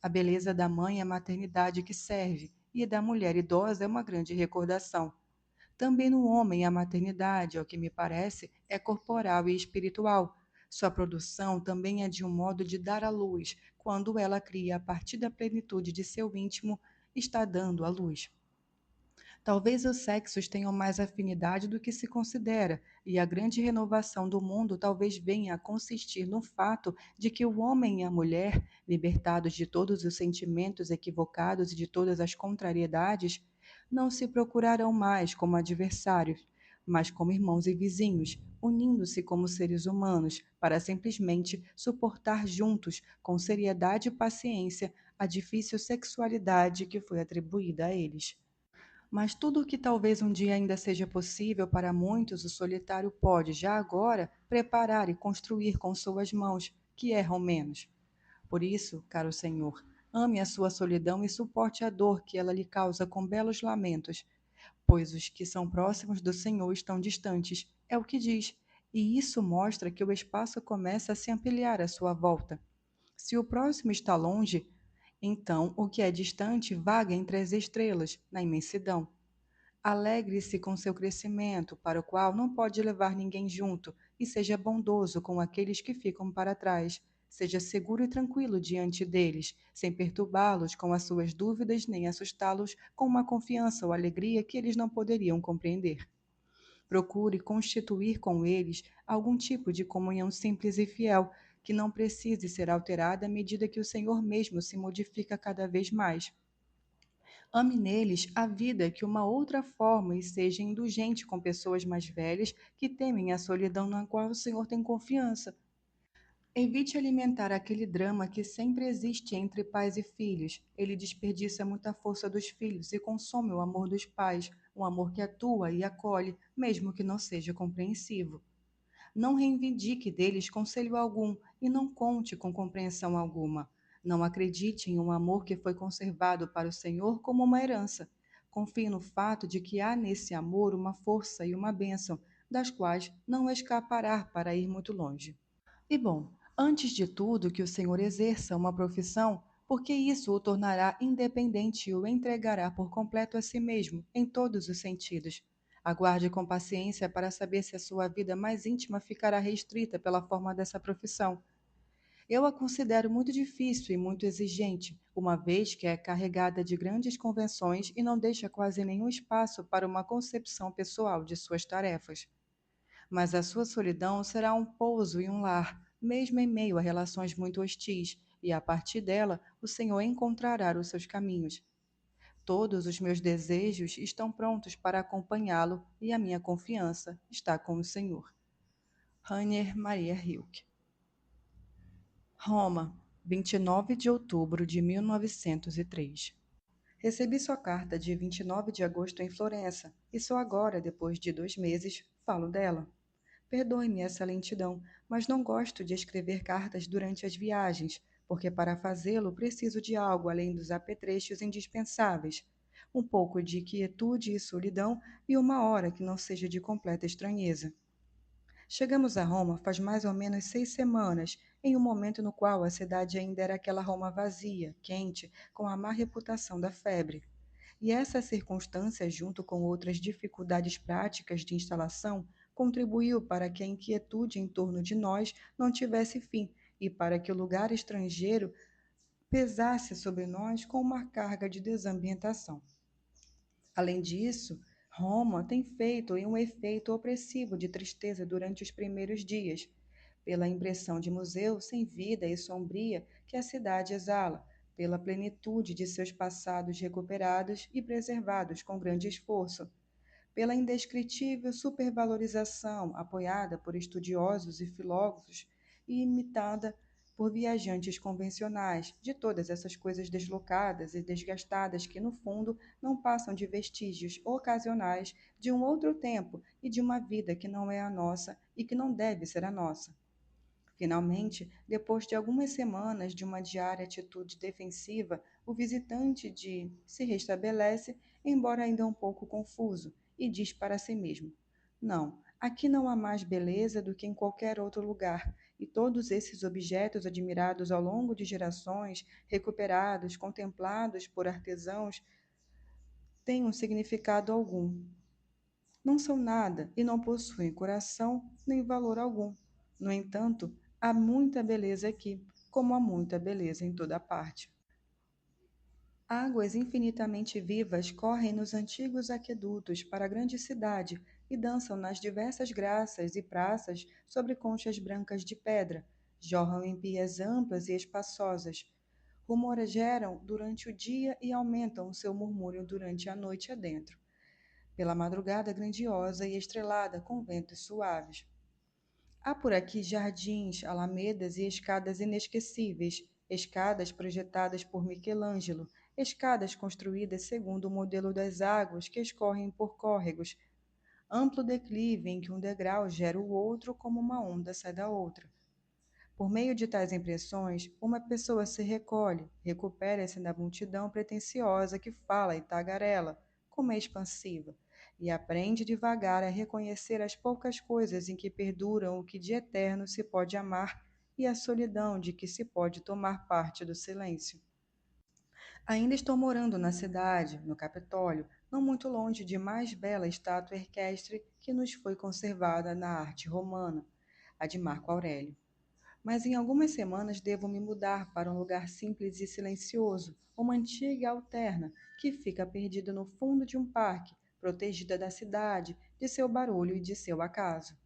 A beleza da mãe é a maternidade que serve, e da mulher idosa é uma grande recordação. Também no homem a maternidade, ao que me parece, é corporal e espiritual. Sua produção também é de um modo de dar à luz, quando ela cria a partir da plenitude de seu íntimo, está dando à luz. Talvez os sexos tenham mais afinidade do que se considera, e a grande renovação do mundo talvez venha a consistir no fato de que o homem e a mulher, libertados de todos os sentimentos equivocados e de todas as contrariedades, não se procurarão mais como adversários, mas como irmãos e vizinhos, unindo-se como seres humanos, para simplesmente suportar juntos, com seriedade e paciência, a difícil sexualidade que foi atribuída a eles. Mas tudo o que talvez um dia ainda seja possível para muitos, o solitário pode, já agora, preparar e construir com suas mãos, que erram menos. Por isso, caro Senhor, ame a sua solidão e suporte a dor que ela lhe causa com belos lamentos, pois os que são próximos do Senhor estão distantes, é o que diz, e isso mostra que o espaço começa a se ampliar à sua volta. Se o próximo está longe, então o que é distante vaga entre as estrelas, na imensidão. Alegre-se com seu crescimento, para o qual não pode levar ninguém junto, e seja bondoso com aqueles que ficam para trás. Seja seguro e tranquilo diante deles, sem perturbá-los com as suas dúvidas, nem assustá-los com uma confiança ou alegria que eles não poderiam compreender. Procure constituir com eles algum tipo de comunhão simples e fiel, que não precise ser alterada à medida que o Senhor mesmo se modifica cada vez mais. Ame neles a vida que uma outra forma e seja indulgente com pessoas mais velhas que temem a solidão na qual o Senhor tem confiança. Evite alimentar aquele drama que sempre existe entre pais e filhos. Ele desperdiça muita força dos filhos e consome o amor dos pais, um amor que atua e acolhe, mesmo que não seja compreensivo. Não reivindique deles conselho algum e não conte com compreensão alguma. Não acredite em um amor que foi conservado para o Senhor como uma herança. Confie no fato de que há nesse amor uma força e uma bênção, das quais não escapará para ir muito longe. E bom, antes de tudo que o Senhor exerça uma profissão, porque isso o tornará independente e o entregará por completo a si mesmo, em todos os sentidos. Aguarde com paciência para saber se a sua vida mais íntima ficará restrita pela forma dessa profissão. Eu a considero muito difícil e muito exigente, uma vez que é carregada de grandes convenções e não deixa quase nenhum espaço para uma concepção pessoal de suas tarefas. Mas a sua solidão será um pouso e um lar, mesmo em meio a relações muito hostis, e a partir dela o Senhor encontrará os seus caminhos. Todos os meus desejos estão prontos para acompanhá-lo e a minha confiança está com o Senhor. Rainer Maria Rilke. Roma, 29 de outubro de 1903. Recebi sua carta de 29 de agosto em Florença, e só agora, depois de 2 meses, falo dela. Perdoe-me essa lentidão, mas não gosto de escrever cartas durante as viagens, porque para fazê-lo preciso de algo além dos apetrechos indispensáveis. Um pouco de quietude e solidão e uma hora que não seja de completa estranheza. Chegamos a Roma faz mais ou menos 6 semanas, em um momento no qual a cidade ainda era aquela Roma vazia, quente, com a má reputação da febre. E essa circunstância, junto com outras dificuldades práticas de instalação, contribuiu para que a inquietude em torno de nós não tivesse fim e para que o lugar estrangeiro pesasse sobre nós com uma carga de desambientação. Além disso, Roma tem feito um efeito opressivo de tristeza durante os primeiros dias, pela impressão de museu sem vida e sombria que a cidade exala, pela plenitude de seus passados recuperados e preservados com grande esforço, pela indescritível supervalorização apoiada por estudiosos e filósofos e imitada por viajantes convencionais, de todas essas coisas deslocadas e desgastadas que, no fundo, não passam de vestígios ocasionais de um outro tempo e de uma vida que não é a nossa e que não deve ser a nossa. Finalmente, depois de algumas semanas de uma diária atitude defensiva, o se restabelece, embora ainda um pouco confuso, e diz para si mesmo: Não, aqui não há mais beleza do que em qualquer outro lugar, e todos esses objetos admirados ao longo de gerações, recuperados, contemplados por artesãos, têm um significado algum. Não são nada e não possuem coração nem valor algum. No entanto, há muita beleza aqui, como há muita beleza em toda parte. Águas infinitamente vivas correm nos antigos aquedutos para a grande cidade e dançam nas diversas graças e praças sobre conchas brancas de pedra, jorram em pias amplas e espaçosas, rumoregeram durante o dia e aumentam o seu murmúrio durante a noite adentro pela madrugada grandiosa e estrelada com ventos suaves. Há por aqui jardins, alamedas e escadas inesquecíveis, escadas projetadas por Michelangelo, escadas construídas segundo o modelo das águas que escorrem por córregos, amplo declive em que um degrau gera o outro como uma onda sai da outra. Por meio de tais impressões, uma pessoa se recolhe, recupera-se da multidão pretensiosa que fala e tagarela, como é expansiva, e aprende devagar a reconhecer as poucas coisas em que perduram o que de eterno se pode amar e a solidão de que se pode tomar parte do silêncio. Ainda estou morando na cidade, no Capitólio, não muito longe de mais bela estátua equestre que nos foi conservada na arte romana, a de Marco Aurélio. Mas em algumas semanas devo me mudar para um lugar simples e silencioso, uma antiga alterna, que fica perdida no fundo de um parque, protegida da cidade, de seu barulho e de seu acaso.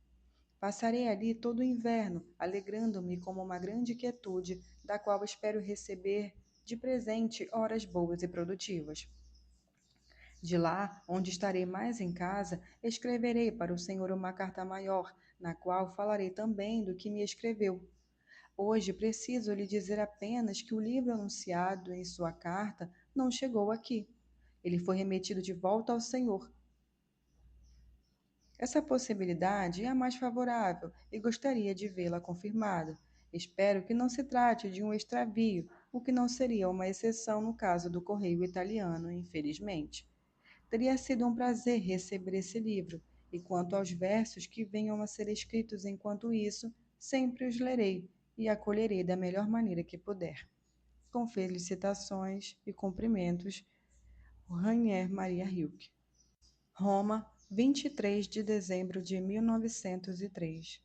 Passarei ali todo o inverno, alegrando-me como uma grande quietude, da qual espero receber de presente horas boas e produtivas. De lá, onde estarei mais em casa, escreverei para o Senhor uma carta maior, na qual falarei também do que me escreveu. Hoje preciso lhe dizer apenas que o livro anunciado em sua carta não chegou aqui. Ele foi remetido de volta ao Senhor. Essa possibilidade é a mais favorável e gostaria de vê-la confirmada. Espero que não se trate de um extravio, o que não seria uma exceção no caso do correio italiano, infelizmente. Teria sido um prazer receber esse livro, e quanto aos versos que venham a ser escritos enquanto isso, sempre os lerei e acolherei da melhor maneira que puder. Com felicitações e cumprimentos, Rainier Maria Hilke. Roma, 23 de dezembro de 1903.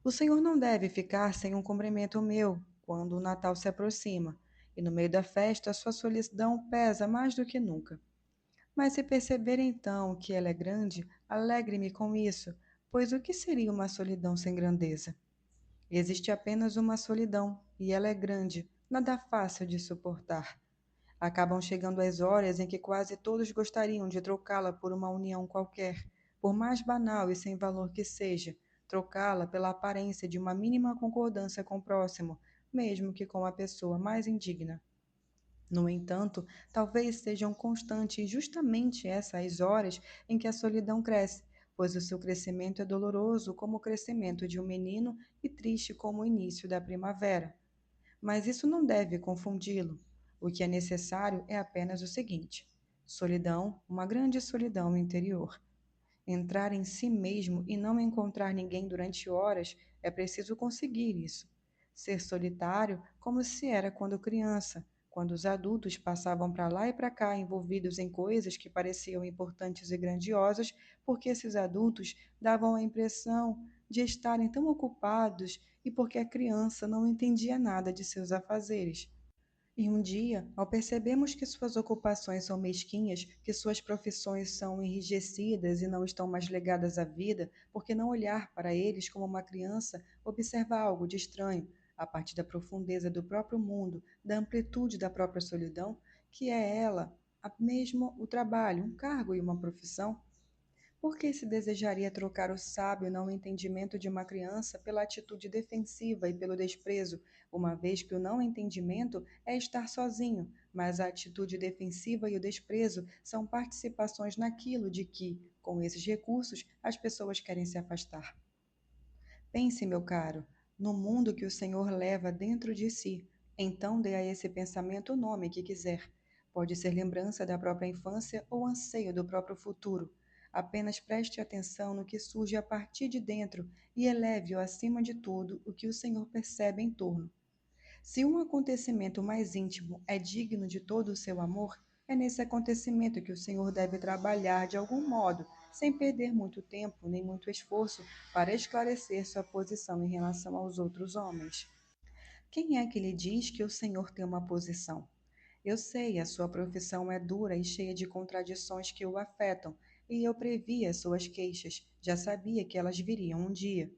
O Senhor não deve ficar sem um cumprimento meu quando o Natal se aproxima, e no meio da festa sua solidão pesa mais do que nunca. Mas se perceber então que ela é grande, alegre-me com isso, pois o que seria uma solidão sem grandeza? Existe apenas uma solidão, e ela é grande, nada fácil de suportar. Acabam chegando as horas em que quase todos gostariam de trocá-la por uma união qualquer, por mais banal e sem valor que seja, trocá-la pela aparência de uma mínima concordância com o próximo, mesmo que com a pessoa mais indigna. No entanto, talvez sejam constantes justamente essas horas em que a solidão cresce, pois o seu crescimento é doloroso como o crescimento de um menino e triste como o início da primavera. Mas isso não deve confundi-lo. O que é necessário é apenas o seguinte: solidão, uma grande solidão interior. Entrar em si mesmo e não encontrar ninguém durante horas, é preciso conseguir isso. Ser solitário como se era quando criança, quando os adultos passavam para lá e para cá envolvidos em coisas que pareciam importantes e grandiosas, porque esses adultos davam a impressão de estarem tão ocupados e porque a criança não entendia nada de seus afazeres. E um dia, ao percebermos que suas ocupações são mesquinhas, que suas profissões são enrijecidas e não estão mais ligadas à vida, por que não olhar para eles como uma criança observa algo de estranho, a partir da profundeza do próprio mundo, da amplitude da própria solidão, que é ela, mesmo o trabalho, um cargo e uma profissão? Por que se desejaria trocar o sábio não entendimento de uma criança pela atitude defensiva e pelo desprezo, uma vez que o não entendimento é estar sozinho, mas a atitude defensiva e o desprezo são participações naquilo de que, com esses recursos, as pessoas querem se afastar? Pense, meu caro, no mundo que o Senhor leva dentro de si. Então dê a esse pensamento o nome que quiser. Pode ser lembrança da própria infância ou anseio do próprio futuro. Apenas preste atenção no que surge a partir de dentro e eleve-o acima de tudo o que o Senhor percebe em torno. Se um acontecimento mais íntimo é digno de todo o seu amor, é nesse acontecimento que o Senhor deve trabalhar de algum modo, sem perder muito tempo nem muito esforço para esclarecer sua posição em relação aos outros homens. Quem é que lhe diz que o Senhor tem uma posição? Eu sei, a sua profissão é dura e cheia de contradições que o afetam, e eu previ as suas queixas, já sabia que elas viriam um dia.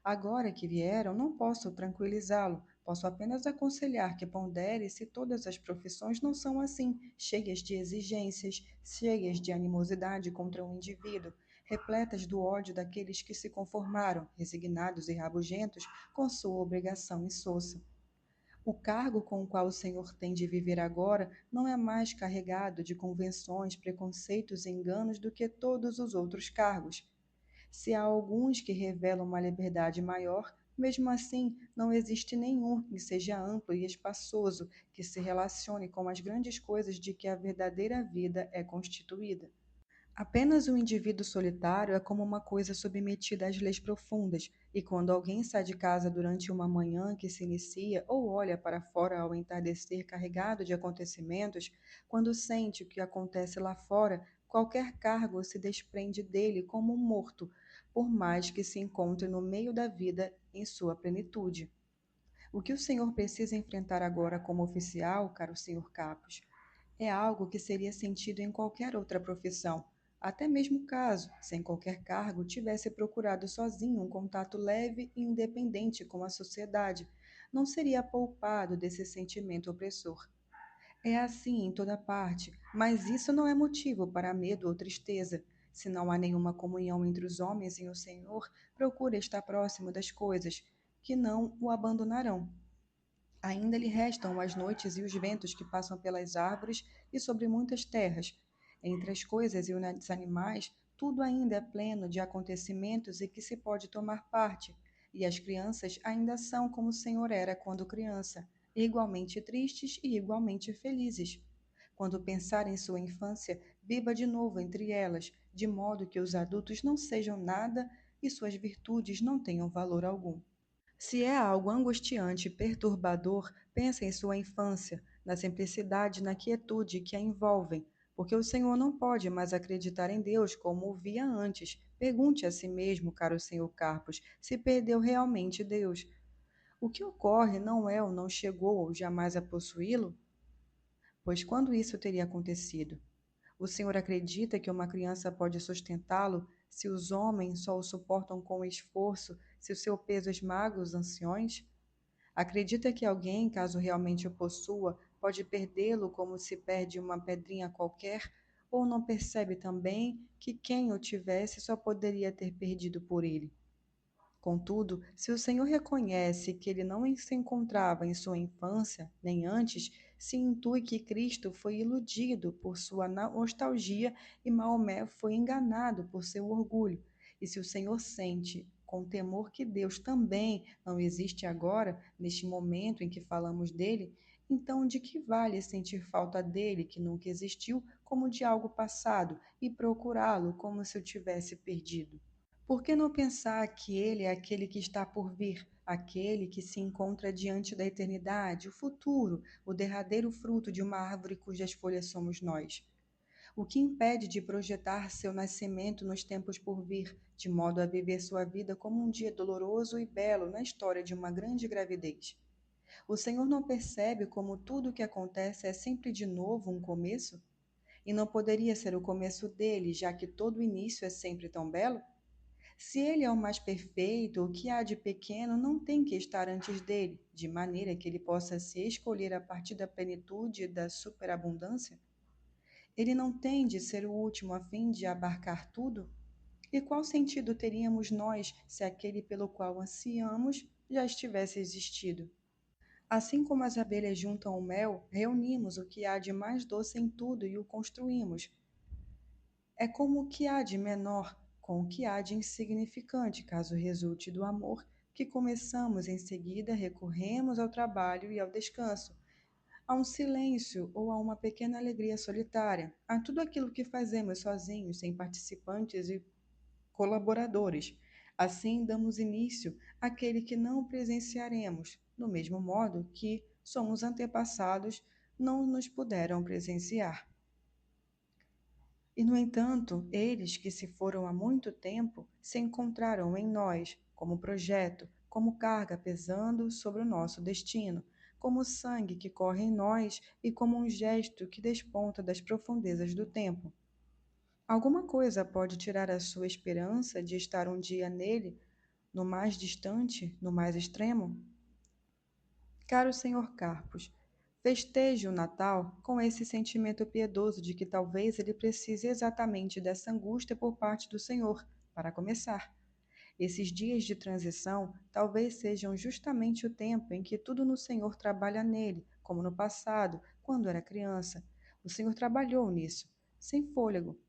Agora que vieram, não posso tranquilizá-lo, posso apenas aconselhar que pondere se todas as profissões não são assim, cheias de exigências, cheias de animosidade contra um indivíduo, repletas do ódio daqueles que se conformaram, resignados e rabugentos, com sua obrigação insossa. O cargo com o qual o Senhor tem de viver agora não é mais carregado de convenções, preconceitos e enganos do que todos os outros cargos. Se há alguns que revelam uma liberdade maior, mesmo assim não existe nenhum que seja amplo e espaçoso, que se relacione com as grandes coisas de que a verdadeira vida é constituída. Apenas um indivíduo solitário é como uma coisa submetida às leis profundas, e quando alguém sai de casa durante uma manhã que se inicia ou olha para fora ao entardecer carregado de acontecimentos, quando sente o que acontece lá fora, qualquer cargo se desprende dele como um morto, por mais que se encontre no meio da vida em sua plenitude. O que o senhor precisa enfrentar agora como oficial, caro senhor Capos, é algo que seria sentido em qualquer outra profissão, até mesmo caso, sem qualquer cargo, tivesse procurado sozinho um contato leve e independente com a sociedade. Não seria poupado desse sentimento opressor. É assim em toda parte, mas isso não é motivo para medo ou tristeza. Se não há nenhuma comunhão entre os homens e o Senhor, procure estar próximo das coisas, que não o abandonarão. Ainda lhe restam as noites e os ventos que passam pelas árvores e sobre muitas terras. Entre as coisas e os animais, tudo ainda é pleno de acontecimentos e que se pode tomar parte. E as crianças ainda são como o Senhor era quando criança, igualmente tristes e igualmente felizes. Quando pensar em sua infância, viva de novo entre elas, de modo que os adultos não sejam nada e suas virtudes não tenham valor algum. Se é algo angustiante e perturbador, pense em sua infância, na simplicidade e na quietude que a envolvem, porque o Senhor não pode mais acreditar em Deus como o via antes. Pergunte a si mesmo, caro senhor Carpos, se perdeu realmente Deus. O que ocorre não é ou não chegou ou jamais a possuí-lo? Pois quando isso teria acontecido? O senhor acredita que uma criança pode sustentá-lo se os homens só o suportam com esforço, se o seu peso esmaga os anciões? Acredita que alguém, caso realmente o possua, pode perdê-lo como se perde uma pedrinha qualquer? Ou não percebe também que quem o tivesse só poderia ter perdido por ele? Contudo, se o Senhor reconhece que ele não se encontrava em sua infância, nem antes, se intui que Cristo foi iludido por sua nostalgia e Maomé foi enganado por seu orgulho. E se o Senhor sente com temor que Deus também não existe agora, neste momento em que falamos dele, então de que vale sentir falta dele, que nunca existiu, como de algo passado, e procurá-lo como se o tivesse perdido? Por que não pensar que ele é aquele que está por vir, aquele que se encontra diante da eternidade, o futuro, o derradeiro fruto de uma árvore cujas folhas somos nós? O que impede de projetar seu nascimento nos tempos por vir, de modo a viver sua vida como um dia doloroso e belo na história de uma grande gravidez? O Senhor não percebe como tudo o que acontece é sempre de novo um começo? E não poderia ser o começo dele, já que todo início é sempre tão belo? Se ele é o mais perfeito, o que há de pequeno não tem que estar antes dele, de maneira que ele possa se escolher a partir da plenitude e da superabundância? Ele não tem de ser o último a fim de abarcar tudo? E qual sentido teríamos nós se aquele pelo qual ansiamos já estivesse existido? Assim como as abelhas juntam o mel, reunimos o que há de mais doce em tudo e o construímos. É como o que há de menor com o que há de insignificante, caso resulte do amor, que começamos em seguida, recorremos ao trabalho e ao descanso, a um silêncio ou a uma pequena alegria solitária, a tudo aquilo que fazemos sozinhos, sem participantes e colaboradores. Assim, damos início àquele que não presenciaremos, do mesmo modo que somos antepassados não nos puderam presenciar. E, no entanto, eles que se foram há muito tempo se encontraram em nós, como projeto, como carga pesando sobre o nosso destino, como sangue que corre em nós e como um gesto que desponta das profundezas do tempo. Alguma coisa pode tirar a sua esperança de estar um dia nele, no mais distante, no mais extremo? Caro Senhor Carpos, festeje o Natal com esse sentimento piedoso de que talvez ele precise exatamente dessa angústia por parte do Senhor, para começar. Esses dias de transição talvez sejam justamente o tempo em que tudo no Senhor trabalha nele, como no passado, quando era criança. O Senhor trabalhou nisso, sem fôlego.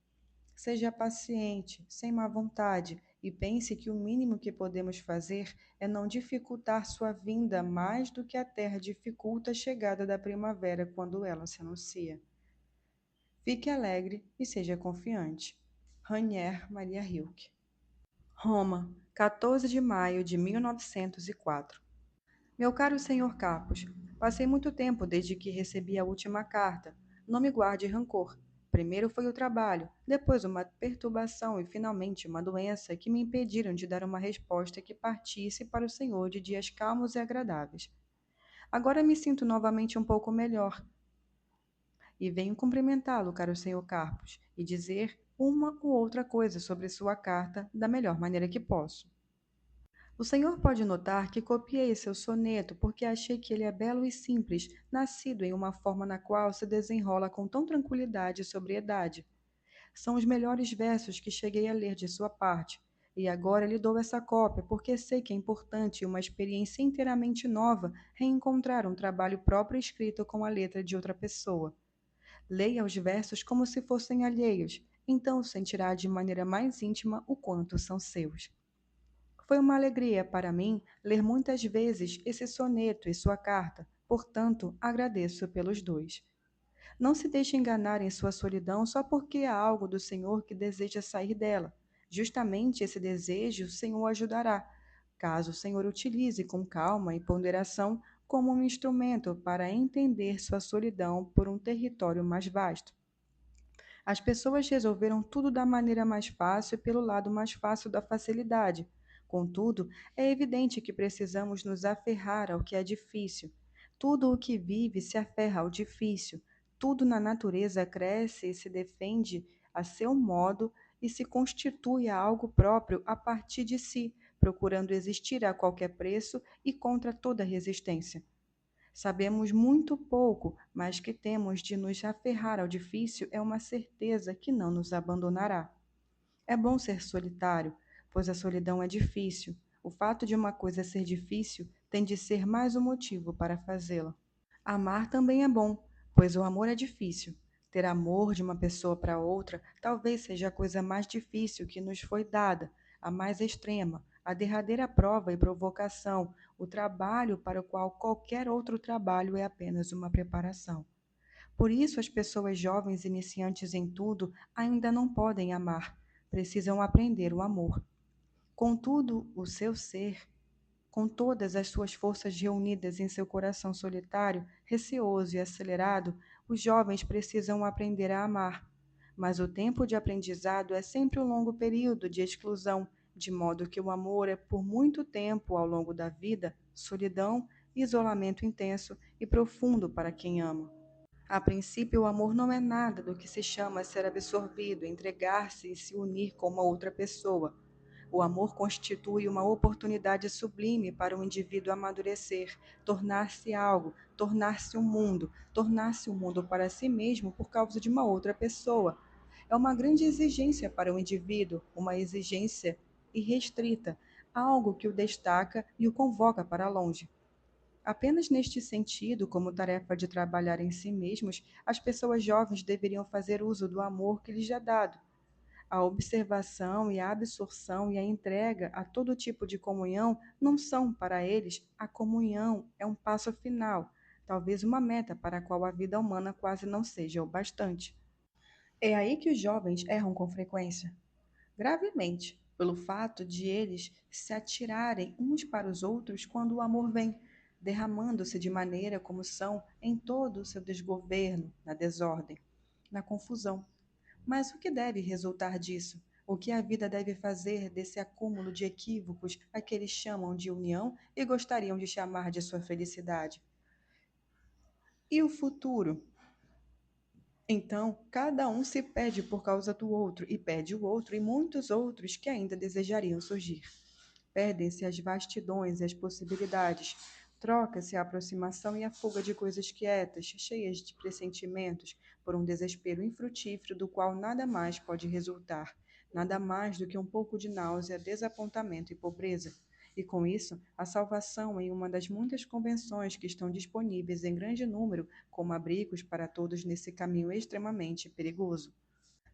Seja paciente, sem má vontade, e pense que o mínimo que podemos fazer é não dificultar sua vinda mais do que a terra dificulta a chegada da primavera quando ela se anuncia. Fique alegre e seja confiante. Rainier Maria Rilke. Roma, 14 de maio de 1904. Meu caro senhor Capos, passei muito tempo desde que recebi a última carta. Não me guarde rancor. Primeiro foi o trabalho, depois uma perturbação e finalmente uma doença que me impediram de dar uma resposta que partisse para o senhor de dias calmos e agradáveis. Agora me sinto novamente um pouco melhor e venho cumprimentá-lo, caro senhor Carpos, e dizer uma ou outra coisa sobre sua carta da melhor maneira que posso. O senhor pode notar que copiei seu soneto porque achei que ele é belo e simples, nascido em uma forma na qual se desenrola com tão tranquilidade e sobriedade. São os melhores versos que cheguei a ler de sua parte, e agora lhe dou essa cópia porque sei que é importante e uma experiência inteiramente nova reencontrar um trabalho próprio escrito com a letra de outra pessoa. Leia os versos como se fossem alheios, então sentirá de maneira mais íntima o quanto são seus. Foi uma alegria para mim ler muitas vezes esse soneto e sua carta, portanto, agradeço pelos dois. Não se deixe enganar em sua solidão só porque há algo do Senhor que deseja sair dela. Justamente esse desejo o Senhor ajudará, caso o Senhor utilize com calma e ponderação como um instrumento para entender sua solidão por um território mais vasto. As pessoas resolveram tudo da maneira mais fácil e pelo lado mais fácil da facilidade. Contudo, é evidente que precisamos nos aferrar ao que é difícil. Tudo o que vive se aferra ao difícil. Tudo na natureza cresce e se defende a seu modo e se constitui a algo próprio a partir de si, procurando existir a qualquer preço e contra toda resistência. Sabemos muito pouco, mas que temos de nos aferrar ao difícil é uma certeza que não nos abandonará. É bom ser solitário, pois a solidão é difícil. O fato de uma coisa ser difícil tem de ser mais um motivo para fazê-la. Amar também é bom, pois o amor é difícil. Ter amor de uma pessoa para outra talvez seja a coisa mais difícil que nos foi dada, a mais extrema, a derradeira prova e provocação, o trabalho para o qual qualquer outro trabalho é apenas uma preparação. Por isso, as pessoas jovens iniciantes em tudo ainda não podem amar, precisam aprender o amor. Contudo, o seu ser, com todas as suas forças reunidas em seu coração solitário, receoso e acelerado, os jovens precisam aprender a amar. Mas o tempo de aprendizado é sempre um longo período de exclusão, de modo que o amor é por muito tempo ao longo da vida solidão, isolamento intenso e profundo para quem ama. A princípio, o amor não é nada do que se chama ser absorvido, entregar-se e se unir com uma outra pessoa. O amor constitui uma oportunidade sublime para o indivíduo amadurecer, tornar-se algo, tornar-se um mundo para si mesmo por causa de uma outra pessoa. É uma grande exigência para o indivíduo, uma exigência irrestrita, algo que o destaca e o convoca para longe. Apenas neste sentido, como tarefa de trabalhar em si mesmos, as pessoas jovens deveriam fazer uso do amor que lhes é dado. A observação e a absorção e a entrega a todo tipo de comunhão não são, para eles, a comunhão é um passo final, talvez uma meta para a qual a vida humana quase não seja o bastante. É aí que os jovens erram com frequência, gravemente, pelo fato de eles se atirarem uns para os outros quando o amor vem, derramando-se de maneira como são em todo o seu desgoverno, na desordem, na confusão. Mas o que deve resultar disso? O que a vida deve fazer desse acúmulo de equívocos a que eles chamam de união e gostariam de chamar de sua felicidade? E o futuro? Então, cada um se perde por causa do outro, e perde o outro e muitos outros que ainda desejariam surgir. Perdem-se as vastidões e as possibilidades. Troca-se a aproximação e a fuga de coisas quietas, cheias de pressentimentos, por um desespero infrutífero do qual nada mais pode resultar, nada mais do que um pouco de náusea, desapontamento e pobreza. E com isso, a salvação em uma das muitas convenções que estão disponíveis em grande número como abrigos para todos nesse caminho extremamente perigoso.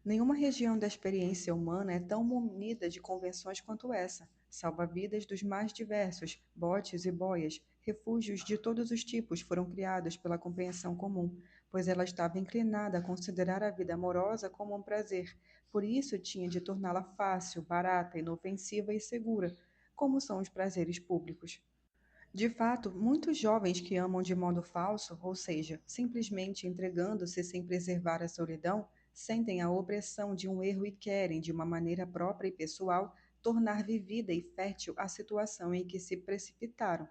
Nenhuma região da experiência humana é tão munida de convenções quanto essa, salva-vidas dos mais diversos, botes e boias, refúgios de todos os tipos foram criados pela compreensão comum, pois ela estava inclinada a considerar a vida amorosa como um prazer, por isso tinha de torná-la fácil, barata, inofensiva e segura, como são os prazeres públicos. De fato, muitos jovens que amam de modo falso, ou seja, simplesmente entregando-se sem preservar a solidão, sentem a opressão de um erro e querem, de uma maneira própria e pessoal, tornar vivida e fértil a situação em que se precipitaram,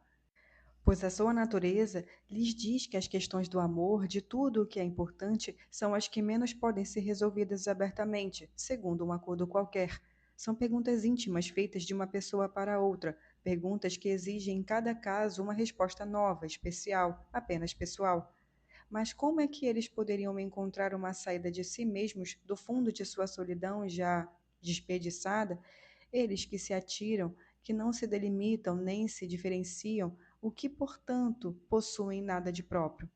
pois a sua natureza lhes diz que as questões do amor, de tudo o que é importante, são as que menos podem ser resolvidas abertamente, segundo um acordo qualquer. São perguntas íntimas feitas de uma pessoa para outra, perguntas que exigem em cada caso uma resposta nova, especial, apenas pessoal. Mas como é que eles poderiam encontrar uma saída de si mesmos do fundo de sua solidão já desperdiçada? Eles que se atiram, que não se delimitam nem se diferenciam, o que, portanto, possuem nada de próprio.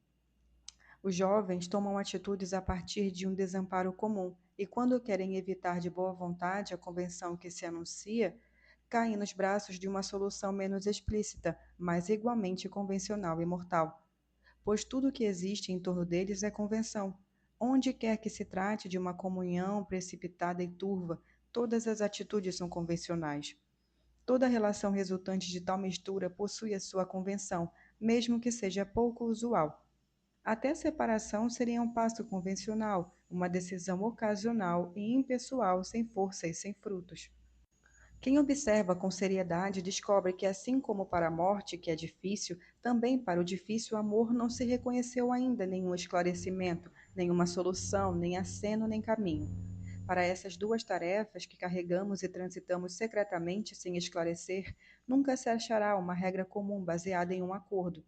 Os jovens tomam atitudes a partir de um desamparo comum, e quando querem evitar de boa vontade a convenção que se anuncia, caem nos braços de uma solução menos explícita, mas igualmente convencional e mortal, pois tudo o que existe em torno deles é convenção. Onde quer que se trate de uma comunhão precipitada e turva, todas as atitudes são convencionais. Toda relação resultante de tal mistura possui a sua convenção, mesmo que seja pouco usual. Até a separação seria um passo convencional, uma decisão ocasional e impessoal, sem força e sem frutos. Quem observa com seriedade descobre que, assim como para a morte, que é difícil, também para o difícil amor não se reconheceu ainda nenhum esclarecimento, nenhuma solução, nem aceno, nem caminho. Para essas duas tarefas que carregamos e transitamos secretamente sem esclarecer, nunca se achará uma regra comum baseada em um acordo.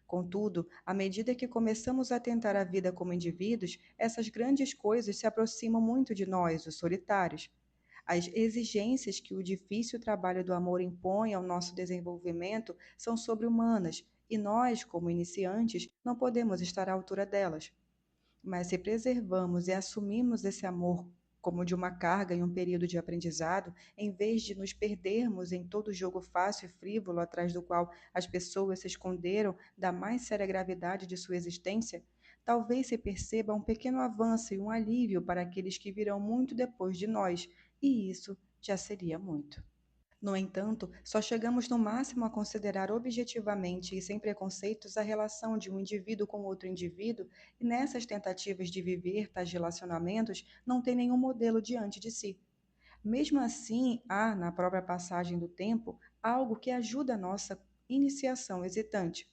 Contudo, à medida que começamos a tentar a vida como indivíduos, essas grandes coisas se aproximam muito de nós, os solitários. As exigências que o difícil trabalho do amor impõe ao nosso desenvolvimento são sobre-humanas, e nós, como iniciantes, não podemos estar à altura delas. Mas se preservamos e assumimos esse amor como de uma carga em um período de aprendizado, em vez de nos perdermos em todo jogo fácil e frívolo atrás do qual as pessoas se esconderam da mais séria gravidade de sua existência, talvez se perceba um pequeno avanço e um alívio para aqueles que virão muito depois de nós, e isso já seria muito. No entanto, só chegamos no máximo a considerar objetivamente e sem preconceitos a relação de um indivíduo com outro indivíduo, e nessas tentativas de viver tais relacionamentos não tem nenhum modelo diante de si. Mesmo assim, há, na própria passagem do tempo, algo que ajuda a nossa iniciação hesitante.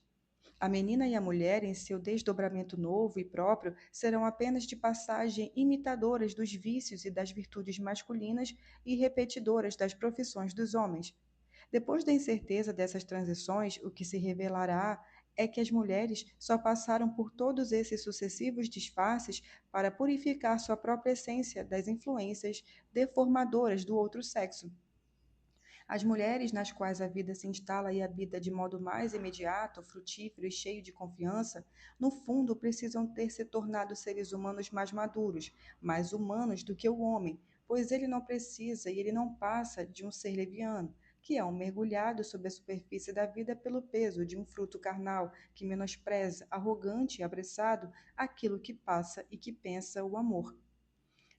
A menina e a mulher, em seu desdobramento novo e próprio, serão apenas de passagem imitadoras dos vícios e das virtudes masculinas e repetidoras das profissões dos homens. Depois da incerteza dessas transições, o que se revelará é que as mulheres só passaram por todos esses sucessivos disfarces para purificar sua própria essência das influências deformadoras do outro sexo. As mulheres nas quais a vida se instala e habita de modo mais imediato, frutífero e cheio de confiança, no fundo precisam ter se tornado seres humanos mais maduros, mais humanos do que o homem, pois ele não precisa e ele não passa de um ser leviano, que é um mergulhado sob a superfície da vida pelo peso de um fruto carnal que menospreza, arrogante e apressado, aquilo que passa e que pensa o amor.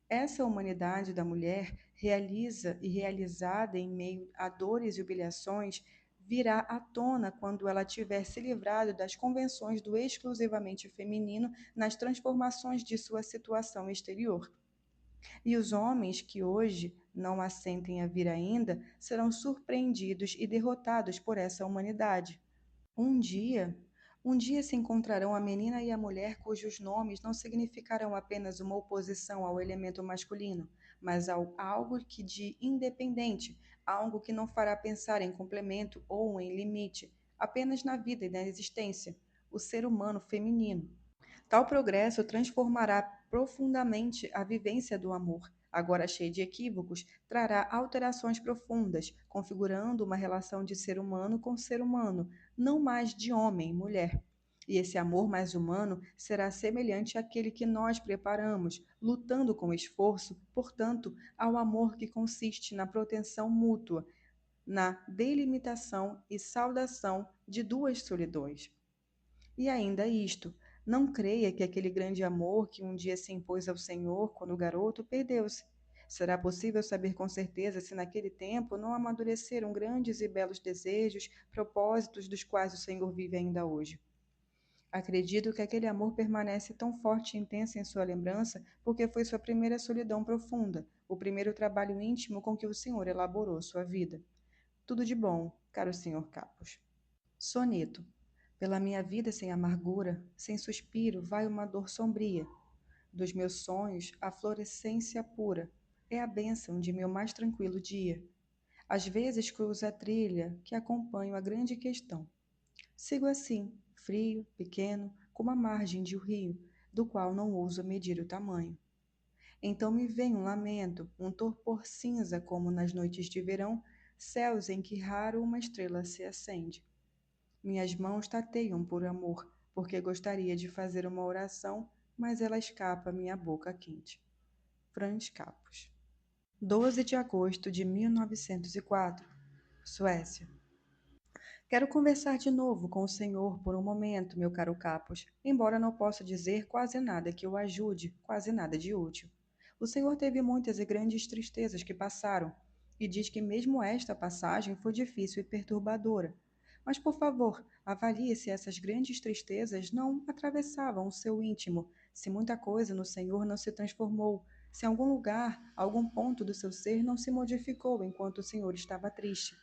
Essa humanidade da mulher, realiza e realizada em meio a dores e humilhações, virá à tona quando ela tiver se livrado das convenções do exclusivamente feminino nas transformações de sua situação exterior. E os homens que hoje não a sentem a vir ainda serão surpreendidos e derrotados por essa humanidade. Um dia, um dia se encontrarão a menina e a mulher cujos nomes não significarão apenas uma oposição ao elemento masculino, mas ao algo que de independente, algo que não fará pensar em complemento ou em limite, apenas na vida e na existência, o ser humano feminino. Tal progresso transformará profundamente a vivência do amor. Agora cheio de equívocos, trará alterações profundas, configurando uma relação de ser humano com ser humano, não mais de homem e mulher. E esse amor mais humano será semelhante àquele que nós preparamos, lutando com esforço, portanto, ao amor que consiste na proteção mútua, na delimitação e saudação de duas solidões. E ainda isto, não creia que aquele grande amor que um dia se impôs ao Senhor quando garoto perdeu-se. Será possível saber com certeza se naquele tempo não amadureceram grandes e belos desejos, propósitos dos quais o Senhor vive ainda hoje. Acredito que aquele amor permanece tão forte e intenso em sua lembrança porque foi sua primeira solidão profunda, o primeiro trabalho íntimo com que o Senhor elaborou sua vida. Tudo de bom, caro Senhor Capos. Soneto. Pela minha vida sem amargura, sem suspiro, vai uma dor sombria. Dos meus sonhos, a florescência pura é a bênção de meu mais tranquilo dia. Às vezes cruzo a trilha que acompanho a grande questão. Sigo assim, frio, pequeno, como a margem de um rio, do qual não ouso medir o tamanho. Então me vem um lamento, um torpor cinza como nas noites de verão, céus em que raro uma estrela se acende. Minhas mãos tateiam por amor, porque gostaria de fazer uma oração, mas ela escapa à minha boca quente. Franz Capos. 12 de agosto de 1904, Suécia. Quero conversar de novo com o senhor por um momento, meu caro Capos, embora não possa dizer quase nada que o ajude, quase nada de útil. O senhor teve muitas e grandes tristezas que passaram, e diz que mesmo esta passagem foi difícil e perturbadora. Mas, por favor, avalie se essas grandes tristezas não atravessavam o seu íntimo, se muita coisa no senhor não se transformou, se algum lugar, algum ponto do seu ser não se modificou enquanto o senhor estava triste.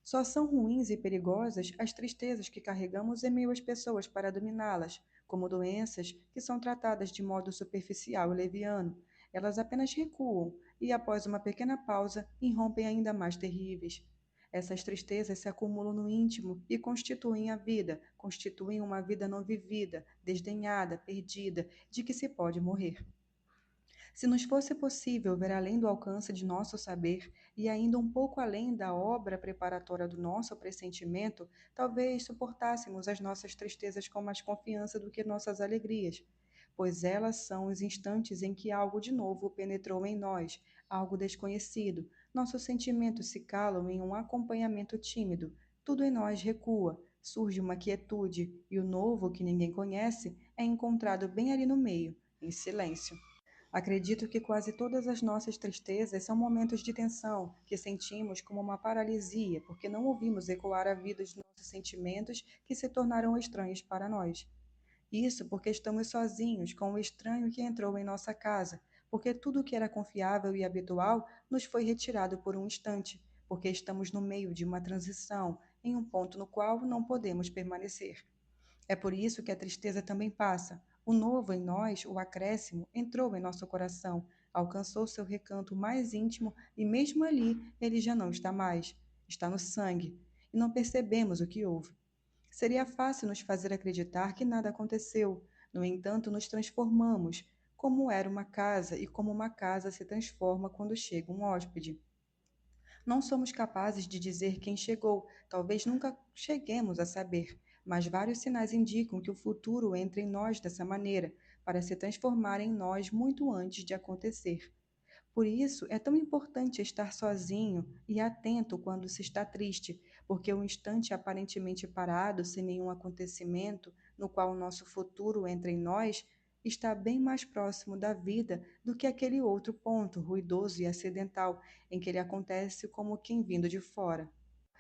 Só são ruins e perigosas as tristezas que carregamos em meio às pessoas para dominá-las, como doenças que são tratadas de modo superficial e leviano. Elas apenas recuam e, após uma pequena pausa, irrompem ainda mais terríveis. Essas tristezas se acumulam no íntimo e constituem a vida, constituem uma vida não vivida, desdenhada, perdida, de que se pode morrer. Se nos fosse possível ver além do alcance de nosso saber e ainda um pouco além da obra preparatória do nosso pressentimento, talvez suportássemos as nossas tristezas com mais confiança do que nossas alegrias. pois elas são os instantes em que algo de novo penetrou em nós, algo desconhecido. Nossos sentimentos se calam em um acompanhamento tímido. Tudo em nós recua, surge uma quietude, e o novo, que ninguém conhece, é encontrado bem ali no meio, em silêncio. Acredito que quase todas as nossas tristezas são momentos de tensão que sentimos como uma paralisia, porque não ouvimos ecoar a vida dos nossos sentimentos que se tornaram estranhos para nós. Isso porque estamos sozinhos com o estranho que entrou em nossa casa, porque tudo que era confiável e habitual nos foi retirado por um instante, porque estamos no meio de uma transição, em um ponto no qual não podemos permanecer. É por isso que a tristeza também passa. O novo em nós, o acréscimo, entrou em nosso coração, alcançou seu recanto mais íntimo e mesmo ali ele já não está mais. Está no sangue. E não percebemos o que houve. Seria fácil nos fazer acreditar que nada aconteceu. No entanto, nos transformamos, como era uma casa e como uma casa se transforma quando chega um hóspede. Não somos capazes de dizer quem chegou, talvez nunca cheguemos a saber, mas vários sinais indicam que o futuro entra em nós dessa maneira, para se transformar em nós muito antes de acontecer. Por isso, é tão importante estar sozinho e atento quando se está triste, porque o instante aparentemente parado, sem nenhum acontecimento, no qual o nosso futuro entra em nós, está bem mais próximo da vida do que aquele outro ponto, ruidoso e acidental, em que ele acontece como quem vindo de fora.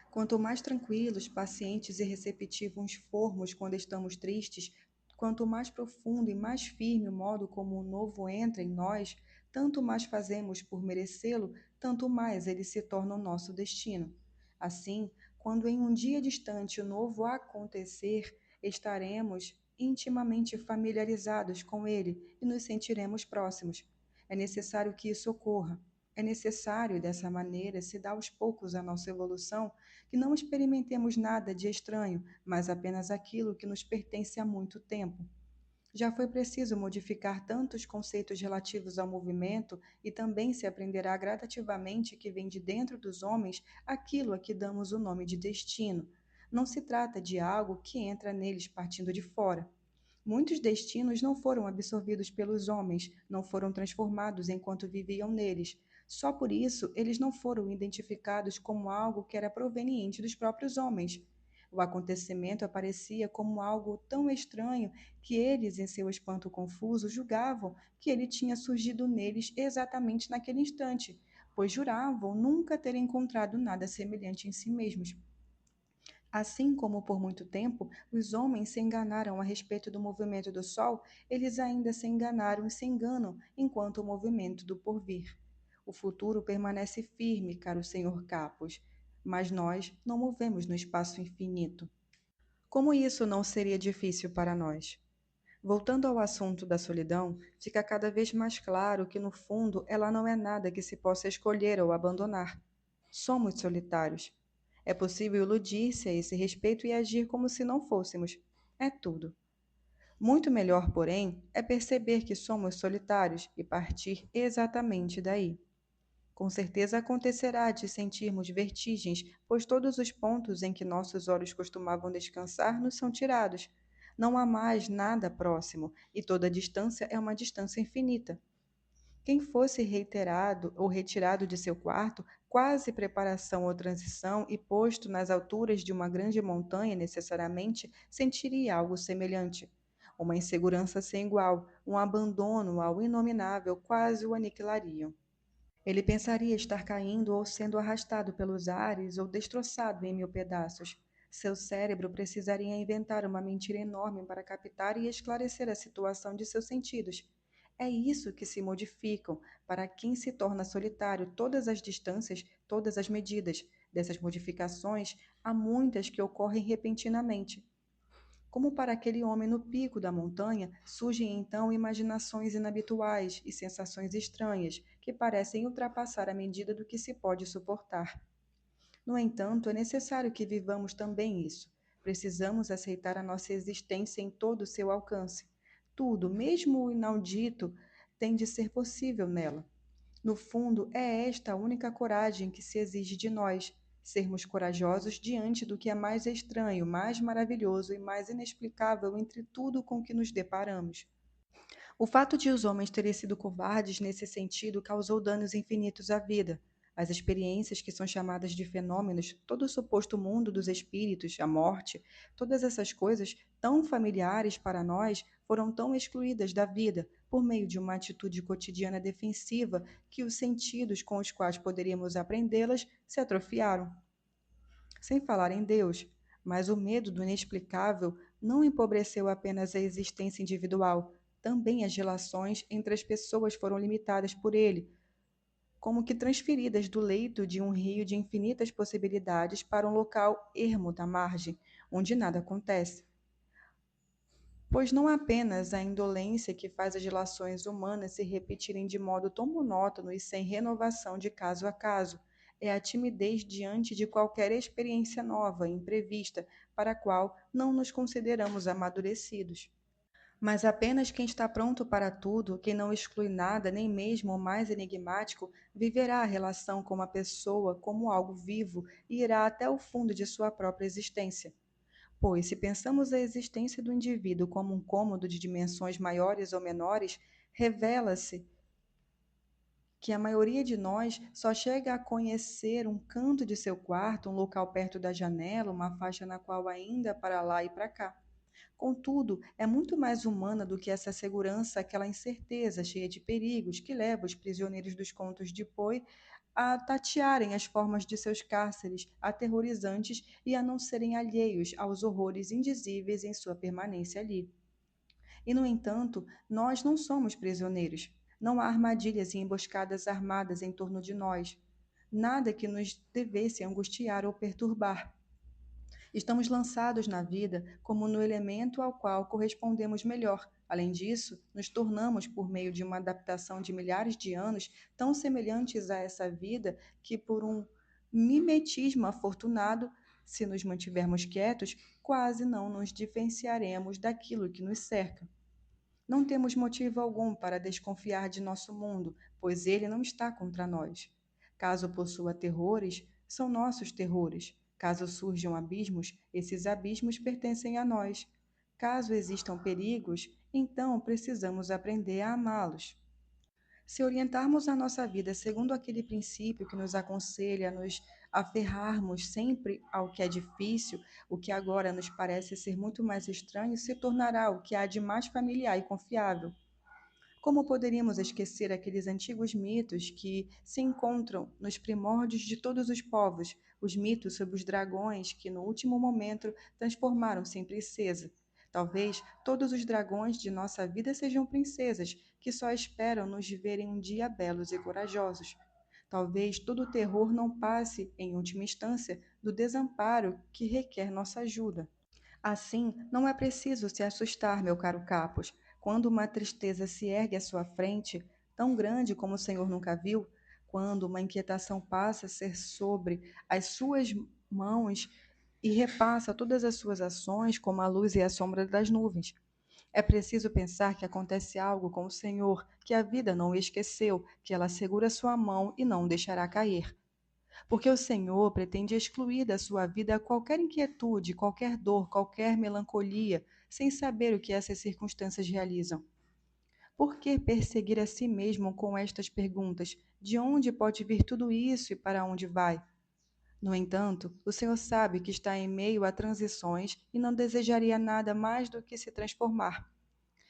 Quanto mais tranquilos, pacientes e receptivos formos quando estamos tristes, quanto mais profundo e mais firme o modo como o novo entra em nós, tanto mais fazemos por merecê-lo, tanto mais ele se torna o nosso destino. Assim, quando em um dia distante o novo acontecer, estaremos intimamente familiarizados com ele e nos sentiremos próximos. É necessário que isso ocorra. É necessário, dessa maneira, se dar aos poucos a nossa evolução, que não experimentemos nada de estranho, mas apenas aquilo que nos pertence há muito tempo. Já foi preciso modificar tantos conceitos relativos ao movimento e também se aprenderá gradativamente que vem de dentro dos homens aquilo a que damos o nome de destino. Não se trata de algo que entra neles partindo de fora. Muitos destinos não foram absorvidos pelos homens, não foram transformados enquanto viviam neles. Só por isso, eles não foram identificados como algo que era proveniente dos próprios homens. O acontecimento aparecia como algo tão estranho que eles, em seu espanto confuso, julgavam que ele tinha surgido neles exatamente naquele instante, pois juravam nunca ter encontrado nada semelhante em si mesmos. Assim como por muito tempo os homens se enganaram a respeito do movimento do Sol, eles ainda se enganaram e se enganam enquanto o movimento do porvir. O futuro permanece firme, caro senhor Capos, mas nós não movemos no espaço infinito. Como isso não seria difícil para nós? Voltando ao assunto da solidão, fica cada vez mais claro que, no fundo, ela não é nada que se possa escolher ou abandonar. Somos solitários. É possível iludir-se a esse respeito e agir como se não fôssemos. É tudo. Muito melhor, porém, é perceber que somos solitários e partir exatamente daí. Com certeza acontecerá de sentirmos vertigens, pois todos os pontos em que nossos olhos costumavam descansar nos são tirados. Não há mais nada próximo, e toda distância é uma distância infinita. Quem fosse reiterado ou retirado de seu quarto, quase preparação ou transição, e posto nas alturas de uma grande montanha necessariamente, sentiria algo semelhante. Uma insegurança sem igual, um abandono ao inominável quase o aniquilariam. Ele pensaria estar caindo ou sendo arrastado pelos ares ou destroçado em mil pedaços. Seu cérebro precisaria inventar uma mentira enorme para captar e esclarecer a situação de seus sentidos. É isso que se modificam para quem se torna solitário todas as distâncias, todas as medidas. Dessas modificações, há muitas que ocorrem repentinamente. Como para aquele homem no pico da montanha, surgem então imaginações inabituais e sensações estranhas, que parecem ultrapassar a medida do que se pode suportar. No entanto, é necessário que vivamos também isso. Precisamos aceitar a nossa existência em todo o seu alcance. Tudo, mesmo o inaudito, tem de ser possível nela. No fundo, é esta a única coragem que se exige de nós, sermos corajosos diante do que é mais estranho, mais maravilhoso e mais inexplicável entre tudo com que nos deparamos. O fato de os homens terem sido covardes nesse sentido causou danos infinitos à vida. As experiências que são chamadas de fenômenos, todo o suposto mundo dos espíritos, a morte, todas essas coisas tão familiares para nós foram tão excluídas da vida por meio de uma atitude cotidiana defensiva que os sentidos com os quais poderíamos aprendê-las se atrofiaram. Sem falar em Deus, mas o medo do inexplicável não empobreceu apenas a existência individual, também as relações entre as pessoas foram limitadas por ele, como que transferidas do leito de um rio de infinitas possibilidades para um local ermo da margem, onde nada acontece. Pois não apenas a indolência que faz as relações humanas se repetirem de modo tão monótono e sem renovação de caso a caso, é a timidez diante de qualquer experiência nova e imprevista para a qual não nos consideramos amadurecidos. Mas apenas quem está pronto para tudo, quem não exclui nada, nem mesmo o mais enigmático, viverá a relação com uma pessoa como algo vivo e irá até o fundo de sua própria existência. Pois, se pensamos a existência do indivíduo como um cômodo de dimensões maiores ou menores, revela-se que a maioria de nós só chega a conhecer um canto de seu quarto, um local perto da janela, uma faixa na qual ainda para lá e para cá. Contudo, é muito mais humana do que essa segurança, aquela incerteza cheia de perigos que leva os prisioneiros dos contos de Poe a tatearem as formas de seus cárceres aterrorizantes e a não serem alheios aos horrores indizíveis em sua permanência ali. E, no entanto, nós não somos prisioneiros. Não há armadilhas e emboscadas armadas em torno de nós. Nada que nos devesse angustiar ou perturbar. Estamos lançados na vida como no elemento ao qual correspondemos melhor. Além disso, nos tornamos, por meio de uma adaptação de milhares de anos, tão semelhantes a essa vida que, por um mimetismo afortunado, se nos mantivermos quietos, quase não nos diferenciaremos daquilo que nos cerca. Não temos motivo algum para desconfiar de nosso mundo, pois ele não está contra nós. Caso possua terrores, são nossos terrores. Caso surjam abismos, esses abismos pertencem a nós. Caso existam perigos, então precisamos aprender a amá-los. Se orientarmos a nossa vida segundo aquele princípio que nos aconselha a nos aferrarmos sempre ao que é difícil, o que agora nos parece ser muito mais estranho se tornará o que há de mais familiar e confiável. Como poderíamos esquecer aqueles antigos mitos que se encontram nos primórdios de todos os povos, os mitos sobre os dragões que, no último momento, transformaram-se em princesa? Talvez todos os dragões de nossa vida sejam princesas que só esperam nos verem um dia belos e corajosos. Talvez todo o terror não passe, em última instância, do desamparo que requer nossa ajuda. Assim, não é preciso se assustar, meu caro Capos, quando uma tristeza se ergue à sua frente, tão grande como o Senhor nunca viu, quando uma inquietação passa a ser sobre as suas mãos e repassa todas as suas ações como a luz e a sombra das nuvens. É preciso pensar que acontece algo com o Senhor, que a vida não o esqueceu, que ela segura sua mão e não o deixará cair. Porque o Senhor pretende excluir da sua vida qualquer inquietude, qualquer dor, qualquer melancolia, sem saber o que essas circunstâncias realizam. Por que perseguir a si mesmo com estas perguntas? De onde pode vir tudo isso e para onde vai? No entanto, o Senhor sabe que está em meio a transições e não desejaria nada mais do que se transformar.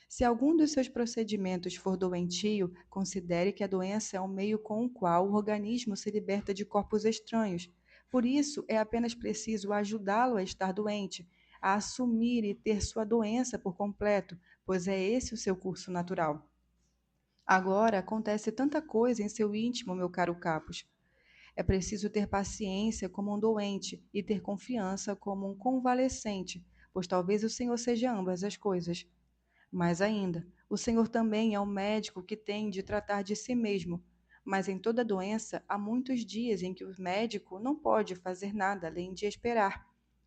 Se algum dos seus procedimentos for doentio, considere que a doença é um meio com o qual o organismo se liberta de corpos estranhos. Por isso, é apenas preciso ajudá-lo a estar doente, a assumir e ter sua doença por completo, pois é esse o seu curso natural. Agora acontece tanta coisa em seu íntimo, meu caro Capos. É preciso ter paciência como um doente e ter confiança como um convalescente, pois talvez o Senhor seja ambas as coisas. Mais ainda, o Senhor também é um médico que tem de tratar de si mesmo. Mas em toda doença, há muitos dias em que o médico não pode fazer nada além de esperar.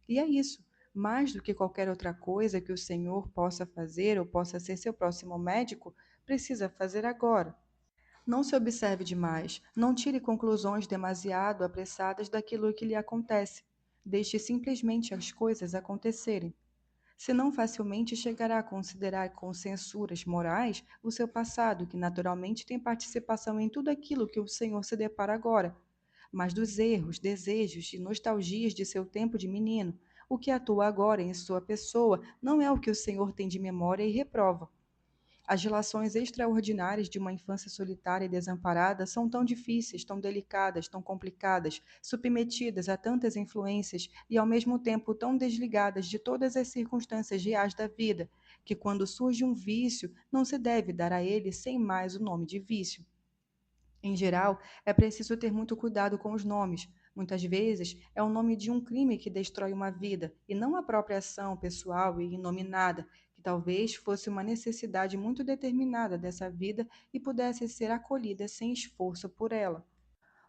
E é isso. Mais do que qualquer outra coisa que o Senhor possa fazer ou possa ser seu próximo médico, precisa fazer agora. Não se observe demais, não tire conclusões demasiado apressadas daquilo que lhe acontece. Deixe simplesmente as coisas acontecerem. senão facilmente chegará a considerar com censuras morais o seu passado, que naturalmente tem participação em tudo aquilo que o Senhor se depara agora, mas dos erros, desejos e nostalgias de seu tempo de menino. O que atua agora em sua pessoa não é o que o Senhor tem de memória e reprova. As relações extraordinárias de uma infância solitária e desamparada são tão difíceis, tão delicadas, tão complicadas, submetidas a tantas influências e ao mesmo tempo tão desligadas de todas as circunstâncias reais da vida, que quando surge um vício, não se deve dar a ele sem mais o nome de vício. Em geral, é preciso ter muito cuidado com os nomes. Muitas vezes, é o nome de um crime que destrói uma vida, e não a própria ação pessoal e inominada, que talvez fosse uma necessidade muito determinada dessa vida e pudesse ser acolhida sem esforço por ela.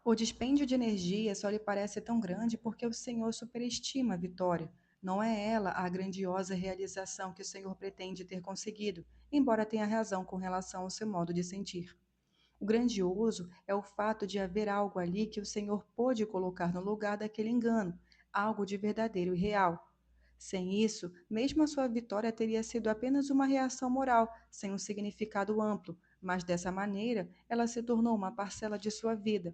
O dispêndio de energia só lhe parece tão grande porque o Senhor superestima a vitória. Não é ela a grandiosa realização que o Senhor pretende ter conseguido, embora tenha razão com relação ao seu modo de sentir. O grandioso é o fato de haver algo ali que o Senhor pôde colocar no lugar daquele engano, algo de verdadeiro e real. Sem isso, mesmo a sua vitória teria sido apenas uma reação moral, sem um significado amplo, mas dessa maneira ela se tornou uma parcela de sua vida.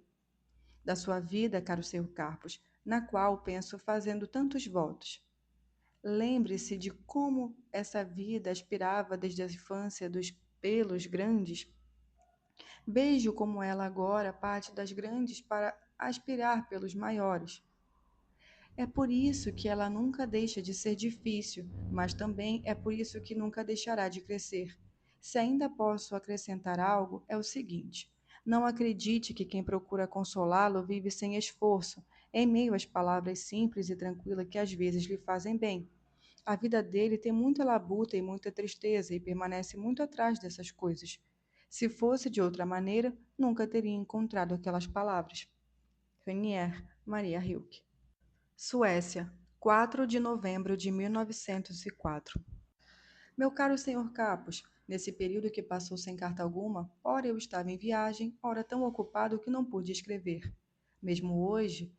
Da sua vida, caro Senhor Carpos, na qual penso fazendo tantos votos. Lembre-se de como essa vida aspirava desde a infância dos pelos grandes. Vejo como ela agora parte das grandes para aspirar pelos maiores. É por isso que ela nunca deixa de ser difícil, mas também é por isso que nunca deixará de crescer. Se ainda posso acrescentar algo, é o seguinte: não acredite que quem procura consolá-lo vive sem esforço, em meio às palavras simples e tranquilas que às vezes lhe fazem bem. A vida dele tem muita labuta e muita tristeza e permanece muito atrás dessas coisas. Se fosse de outra maneira, nunca teria encontrado aquelas palavras. Rainier Maria Rilke. Suécia, 4 de novembro de 1904. Meu caro senhor Capos, nesse período que passou sem carta alguma, ora eu estava em viagem, ora tão ocupado que não pude escrever. Mesmo hoje,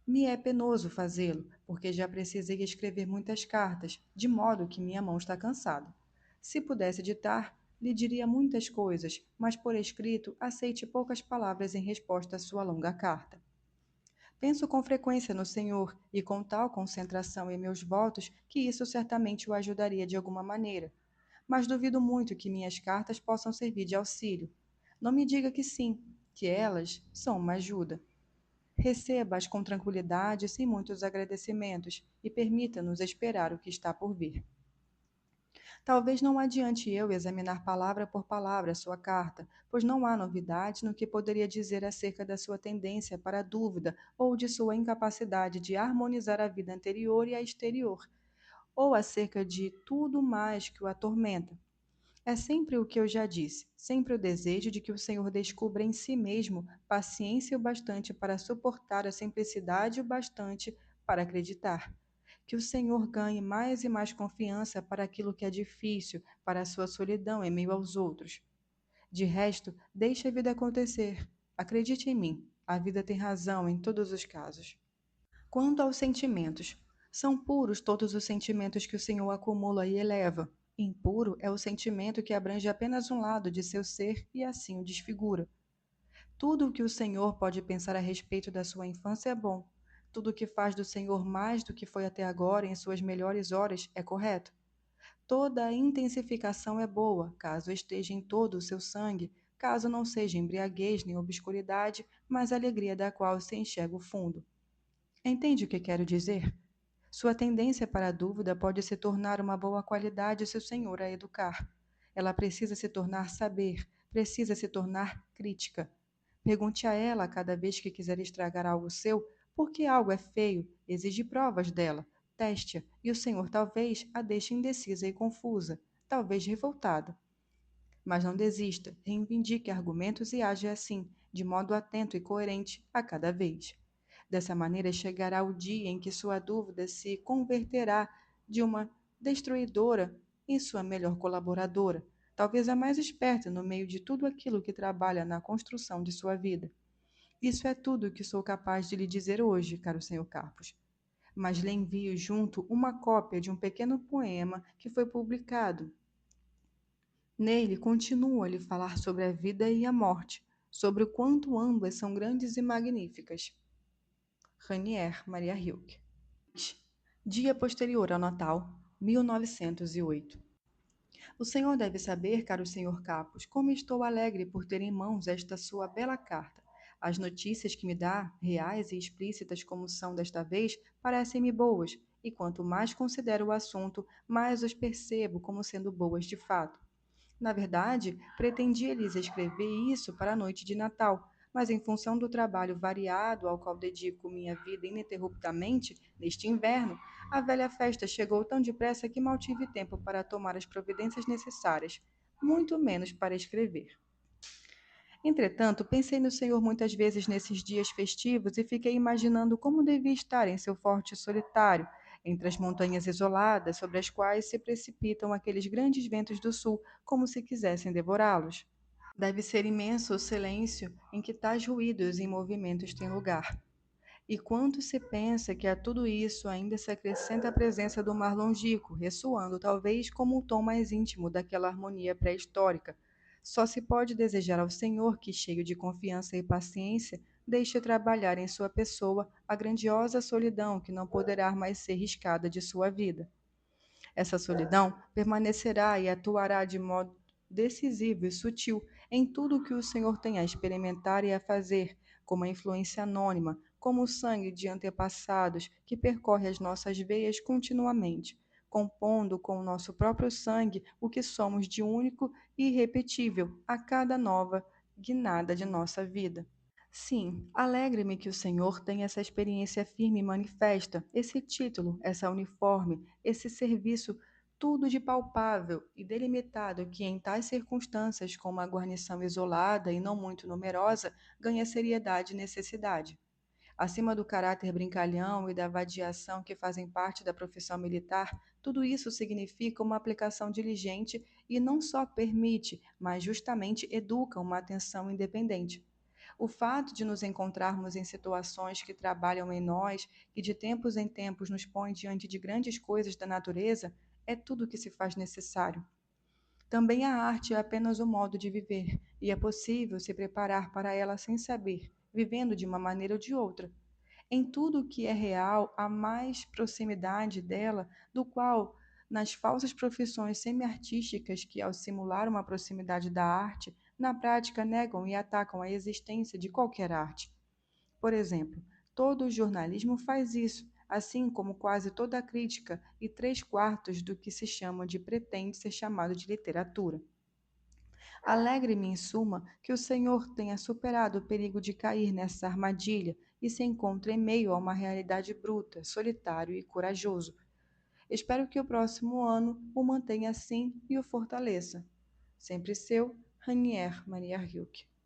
me é penoso fazê-lo, porque já precisei escrever muitas cartas, de modo que minha mão está cansada. Se pudesse ditar, lhe diria muitas coisas, mas por escrito aceite poucas palavras em resposta à sua longa carta. Penso com frequência no Senhor e com tal concentração em meus votos que isso certamente o ajudaria de alguma maneira. Mas duvido muito que minhas cartas possam servir de auxílio. Não me diga que sim, que elas são uma ajuda. Receba-as com tranquilidade e sem muitos agradecimentos e permita-nos esperar o que está por vir. Talvez não adiante eu examinar palavra por palavra a sua carta, pois não há novidade no que poderia dizer acerca da sua tendência para a dúvida ou de sua incapacidade de harmonizar a vida anterior e a exterior, ou acerca de tudo mais que o atormenta. É sempre o que eu já disse, sempre o desejo de que o Senhor descubra em si mesmo paciência o bastante para suportar a simplicidade o bastante para acreditar. Que o Senhor ganhe mais e mais confiança para aquilo que é difícil, para a sua solidão em meio aos outros. De resto, deixe a vida acontecer. Acredite em mim, a vida tem razão em todos os casos. Quanto aos sentimentos, são puros todos os sentimentos que o Senhor acumula e eleva. Impuro é o sentimento que abrange apenas um lado de seu ser e assim o desfigura. Tudo o que o Senhor pode pensar a respeito da sua infância é bom. Tudo o que faz do Senhor mais do que foi até agora em suas melhores horas é correto. Toda a intensificação é boa, caso esteja em todo o seu sangue, caso não seja embriaguez nem obscuridade, mas alegria da qual se enxerga o fundo. Entende o que quero dizer? Sua tendência para a dúvida pode se tornar uma boa qualidade se o Senhor a educar. Ela precisa se tornar saber, precisa se tornar crítica. Pergunte a ela a cada vez que quiser estragar algo seu, porque algo é feio, exige provas dela. Teste-a, e o Senhor talvez a deixe indecisa e confusa, talvez revoltada. Mas não desista, reivindique argumentos e age assim, de modo atento e coerente a cada vez. Dessa maneira chegará o dia em que sua dúvida se converterá de uma destruidora em sua melhor colaboradora, talvez a mais esperta no meio de tudo aquilo que trabalha na construção de sua vida. Isso é tudo o que sou capaz de lhe dizer hoje, caro senhor Carpos. mas lhe envio junto uma cópia de um pequeno poema que foi publicado. Nele continuo a lhe falar sobre a vida e a morte, sobre o quanto ambas são grandes e magníficas. Rainier Maria Rilke. Dia posterior ao Natal, 1908. O senhor deve saber, caro senhor Capos, como estou alegre por ter em mãos esta sua bela carta. As notícias que me dá, reais e explícitas como são desta vez, parecem-me boas, e quanto mais considero o assunto, mais os percebo como sendo boas de fato. Na verdade, pretendia lhes escrever isso para a noite de Natal, mas em função do trabalho variado ao qual dedico minha vida ininterruptamente, neste inverno, a velha festa chegou tão depressa que mal tive tempo para tomar as providências necessárias, muito menos para escrever. Entretanto, pensei no Senhor muitas vezes nesses dias festivos e fiquei imaginando como devia estar em seu forte solitário, entre as montanhas isoladas sobre as quais se precipitam aqueles grandes ventos do sul, como se quisessem devorá-los. Deve ser imenso o silêncio em que tais ruídos e movimentos têm lugar. E quanto se pensa que a tudo isso ainda se acrescenta a presença do mar longínquo, ressoando talvez como um tom mais íntimo daquela harmonia pré-histórica. Só se pode desejar ao Senhor que, cheio de confiança e paciência, deixe trabalhar em sua pessoa a grandiosa solidão que não poderá mais ser riscada de sua vida. Essa solidão permanecerá e atuará de modo decisivo e sutil em tudo o que o Senhor tem a experimentar e a fazer, como a influência anônima, como o sangue de antepassados que percorre as nossas veias continuamente, compondo com o nosso próprio sangue o que somos de único e irrepetível a cada nova guinada de nossa vida. Sim, alegre-me que o Senhor tenha essa experiência firme e manifesta, esse título, essa uniforme, esse serviço, tudo de palpável e delimitado que em tais circunstâncias, com uma guarnição isolada e não muito numerosa, ganha seriedade e necessidade. Acima do caráter brincalhão e da vadiação que fazem parte da profissão militar, tudo isso significa uma aplicação diligente e não só permite, mas justamente educa uma atenção independente. O fato de nos encontrarmos em situações que trabalham em nós e de tempos em tempos nos põem diante de grandes coisas da natureza é tudo o que se faz necessário. Também a arte é apenas um modo de viver, e é possível se preparar para ela sem saber, vivendo de uma maneira ou de outra. Em tudo o que é real, há mais proximidade dela do qual nas falsas profissões semi-artísticas que, ao simular uma proximidade da arte, na prática negam e atacam a existência de qualquer arte. Por exemplo, todo o jornalismo faz isso, assim como quase toda a crítica e 3/4 do que se chama de pretende ser chamado de literatura. Alegre-me, em suma, que o Senhor tenha superado o perigo de cair nessa armadilha e se encontre em meio a uma realidade bruta, solitário e corajoso. Espero que o próximo ano o mantenha assim e o fortaleça. Sempre seu, Rainier Maria Rilke.